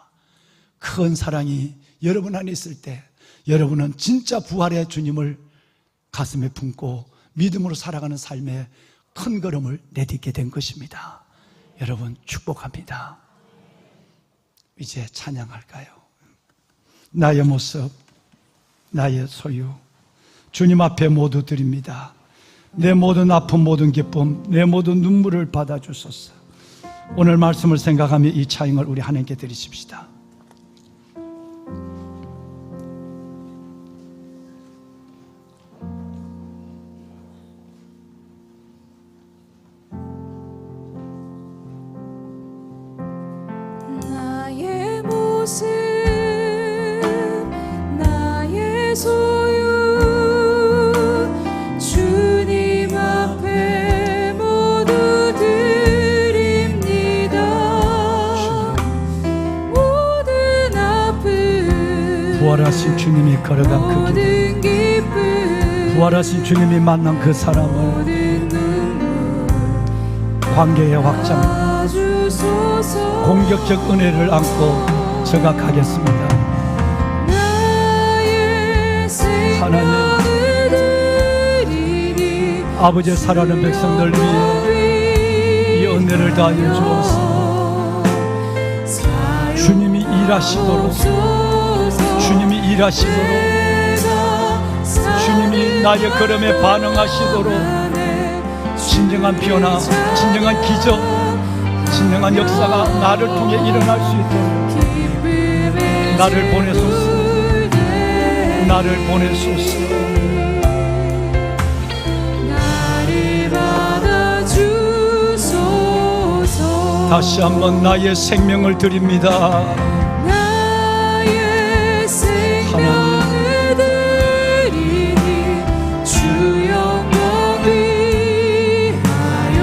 Speaker 7: 큰 사랑이 여러분 안에 있을 때 여러분은 진짜 부활의 주님을 가슴에 품고 믿음으로 살아가는 삶의 큰 걸음을 내딛게 된 것입니다. 여러분 축복합니다. 이제 찬양할까요? 나의 모습, 나의 소유, 주님 앞에 모두 드립니다. 내 모든 아픔, 모든 기쁨, 내 모든 눈물을 받아주소서. 오늘 말씀을 생각하며 이 찬양을 우리 하나님께 드리십시다.
Speaker 2: 나의 모습, 나의 소유, 주님 앞에 모두 드립니다. 모든 아픔,
Speaker 7: 부활하신 주님이 걸어간 그 길,
Speaker 2: 모든 기쁨,
Speaker 7: 부활하신 주님이 만난 그 사람을
Speaker 2: 모든 눈물
Speaker 7: 관계의 확장,
Speaker 2: 주소서.
Speaker 7: 공격적 은혜를 안고 제가 가겠습니다.
Speaker 2: 나의 생명을 드리니
Speaker 7: 아버지의 사랑하는 백성들 위해 이 은혜를 다하여 주옵소서. 주님이 일하시도록, 주님이 일하시도록, 주님이 나의 걸음에 반응하시도록 진정한 변화, 진정한 기적, 진정한 역사가 나를 통해 일어날 수 있도록 나를 보내소서. 나를 보내소서.
Speaker 2: 나를 받아주소서.
Speaker 7: 다시 한번 나의 생명을 드립니다.
Speaker 2: 나의 생명을 드리니 주 영광 위하여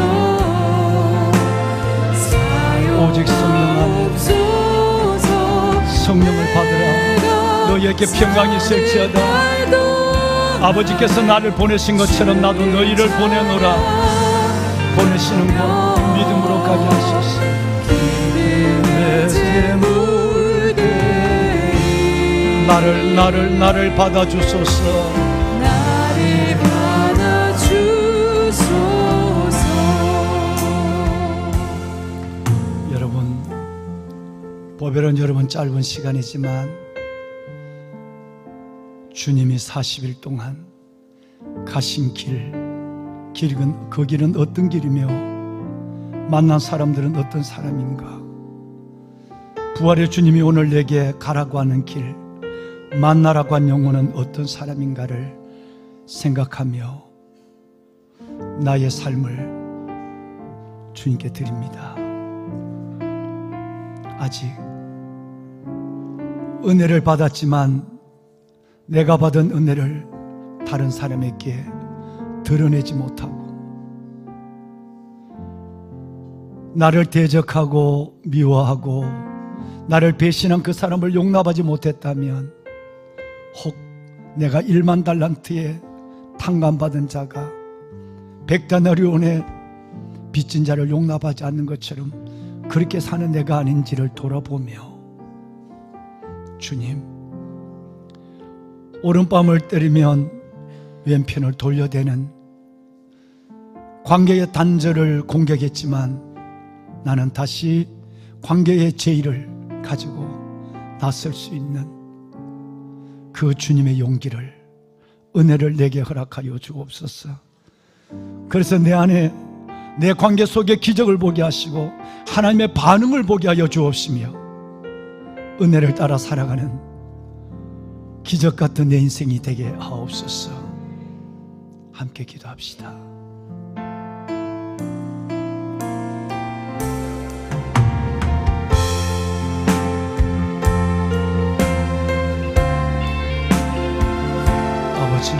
Speaker 7: 오직 성령 안에
Speaker 2: 사용옵소서.
Speaker 7: 성령을 받으라. 너희에게 평강이 있을지어다. 아버지께서 나를 보내신 것처럼 나도 너희를 보내노라. 보내시는 것 믿음으로 가게 하소서. 내 재물 나를 받아주소서.
Speaker 2: 나를 받아주소서.
Speaker 7: 여러분, 보배로운 여러분 짧은 시간이지만 주님이 40일 동안 가신 길은 그 길은 어떤 길이며 만난 사람들은 어떤 사람인가? 부활의 주님이 오늘 내게 가라고 하는 길, 만나라고 한 영혼은 어떤 사람인가를 생각하며 나의 삶을 주님께 드립니다. 아직 은혜를 받았지만 내가 받은 은혜를 다른 사람에게 드러내지 못하고 나를 대적하고 미워하고 나를 배신한 그 사람을 용납하지 못했다면, 혹 내가 1만 달란트에 탕감받은 자가 100데나리온의 빚진 자를 용납하지 않는 것처럼 그렇게 사는 내가 아닌지를 돌아보며, 주님, 오른밤을 때리면 왼편을 돌려대는 관계의 단절을 공격했지만 나는 다시 관계의 제의를 가지고 나설 수 있는 그 주님의 용기를, 은혜를 내게 허락하여 주옵소서. 그래서 내 안에, 내 관계 속에 기적을 보게 하시고 하나님의 반응을 보게 하여 주옵시며, 은혜를 따라 살아가는 기적 같은 내 인생이 되게 하옵소서. 함께 기도합시다. 아버지,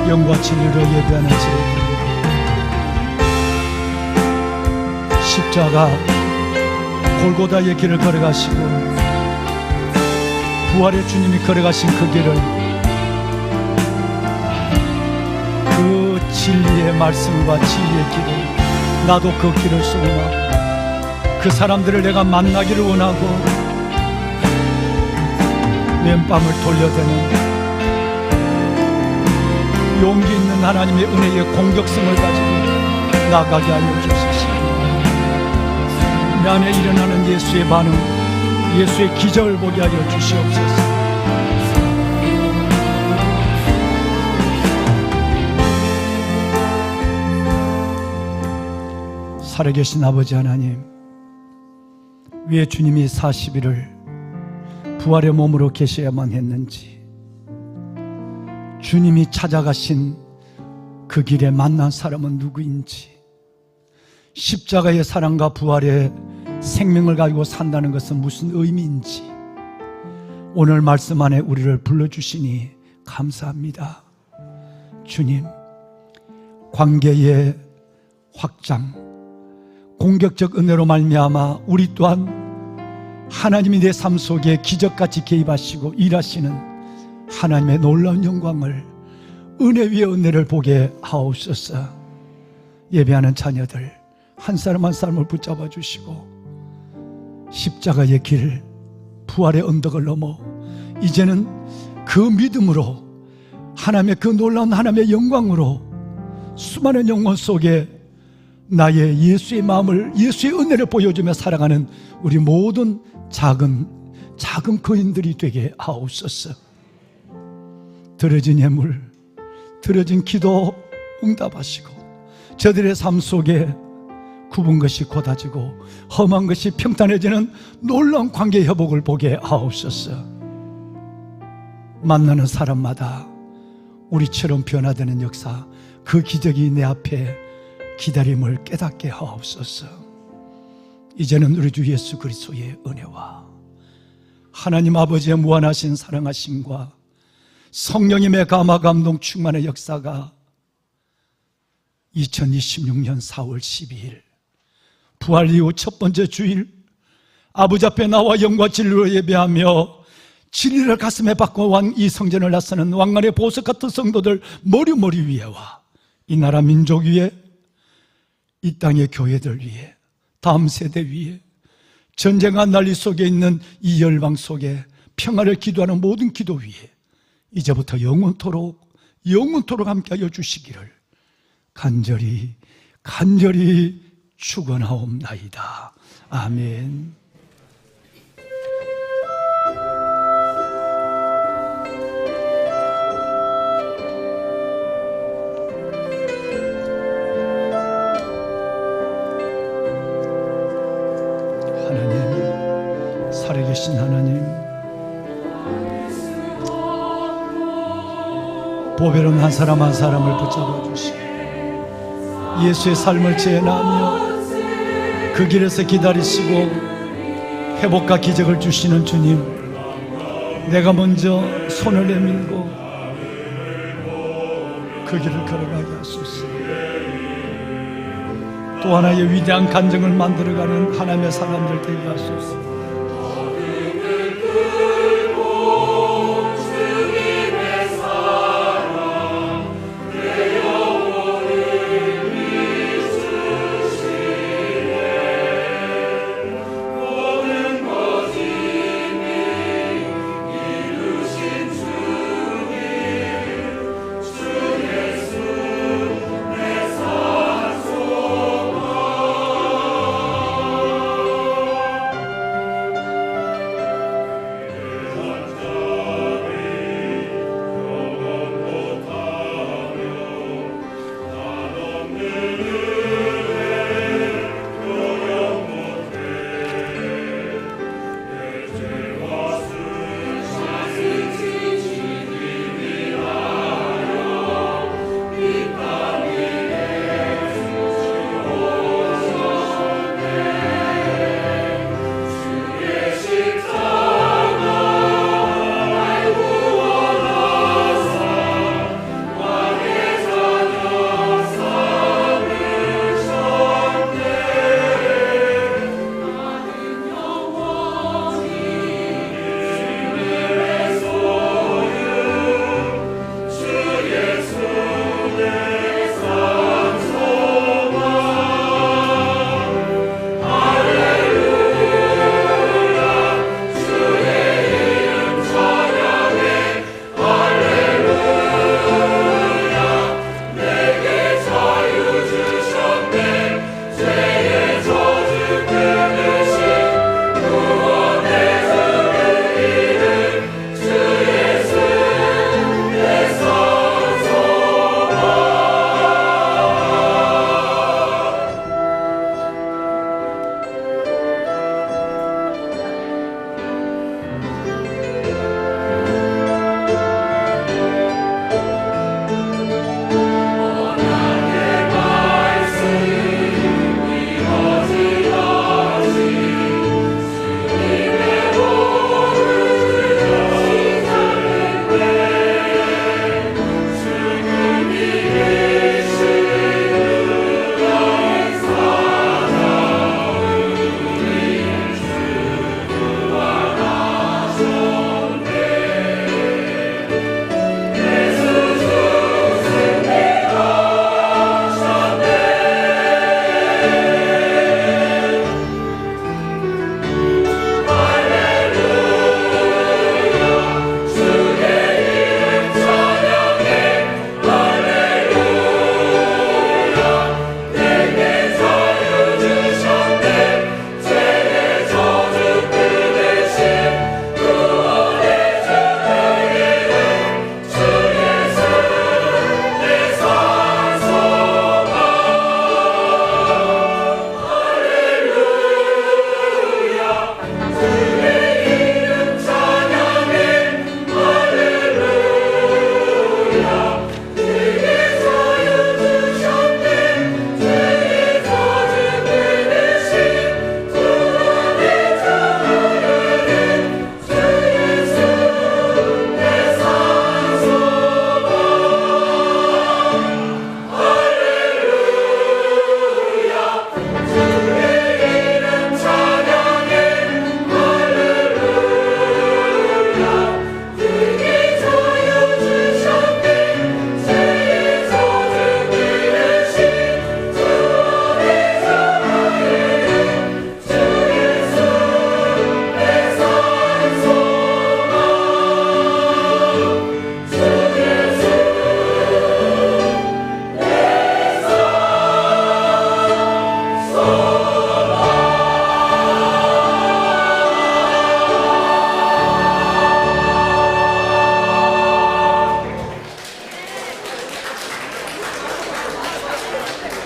Speaker 7: 영과 진리로 예배하는 저희들, 십자가 골고다의 길을 걸어가시고 부활의 주님이 걸어가신 그 길을, 그 진리의 말씀과 진리의 길을, 나도 그 길을 소원하고 그 사람들을 내가 만나기를 원하고 왼밤을 돌려대는 용기 있는 하나님의 은혜의 공격성을 가지고 나아가게 하여 주시옵소서. 내 안에 일어나는 예수의 반응, 예수의 기적을 보게 하여 주시옵소서. 살아계신 아버지 하나님, 왜 주님이 40일을 부활의 몸으로 계셔야만 했는지, 주님이 찾아가신 그 길에 만난 사람은 누구인지, 십자가의 사랑과 부활의 생명을 가지고 산다는 것은 무슨 의미인지 오늘 말씀 안에 우리를 불러주시니 감사합니다. 주님, 관계의 확장, 공격적 은혜로 말미암아 우리 또한 하나님이 내 삶 속에 기적같이 개입하시고 일하시는 하나님의 놀라운 영광을, 은혜 위에 은혜를 보게 하옵소서. 예배하는 자녀들 한 사람 한 사람을 붙잡아 주시고 십자가의 길, 부활의 언덕을 넘어 이제는 그 믿음으로, 하나님의 그 놀라운 하나님의 영광으로 수많은 영혼 속에 나의 예수의 마음을, 예수의 은혜를 보여주며 살아가는 우리 모든 작은 거인들이 되게 하옵소서. 들어진 예물, 들어진 기도 응답하시고 저들의 삶 속에 굽은 것이 곧아지고 험한 것이 평탄해지는 놀라운 관계 회복을 보게 하옵소서. 만나는 사람마다 우리처럼 변화되는 역사, 그 기적이 내 앞에 기다림을 깨닫게 하옵소서. 이제는 우리 주 예수 그리스도의 은혜와 하나님 아버지의 무한하신 사랑하심과 성령님의 감화 감동 충만의 역사가 2026년 4월 12일 부활 이후 첫 번째 주일 아버지 앞에 나와 영과 진리로 예배하며 진리를 가슴에 받고 이 성전을 나서는 왕관의 보석 같은 성도들 머리 위에와 이 나라 민족 위에, 이 땅의 교회들 위에, 다음 세대 위에, 전쟁과 난리 속에 있는 이 열방 속에 평화를 기도하는 모든 기도 위에 이제부터 영원토록 함께하여 주시기를 간절히 축원하옵나이다. 아멘. 하나님, 살아계신 하나님, 보배로운 한 사람 한 사람을 붙잡아 주시고 예수의 삶을 재현하며 그 길에서 기다리시고 회복과 기적을 주시는 주님, 내가 먼저 손을 내밀고 그 길을 걸어가게 하소서. 또 하나의 위대한 간증을 만들어가는 하나님의 사람들 되게 하소서.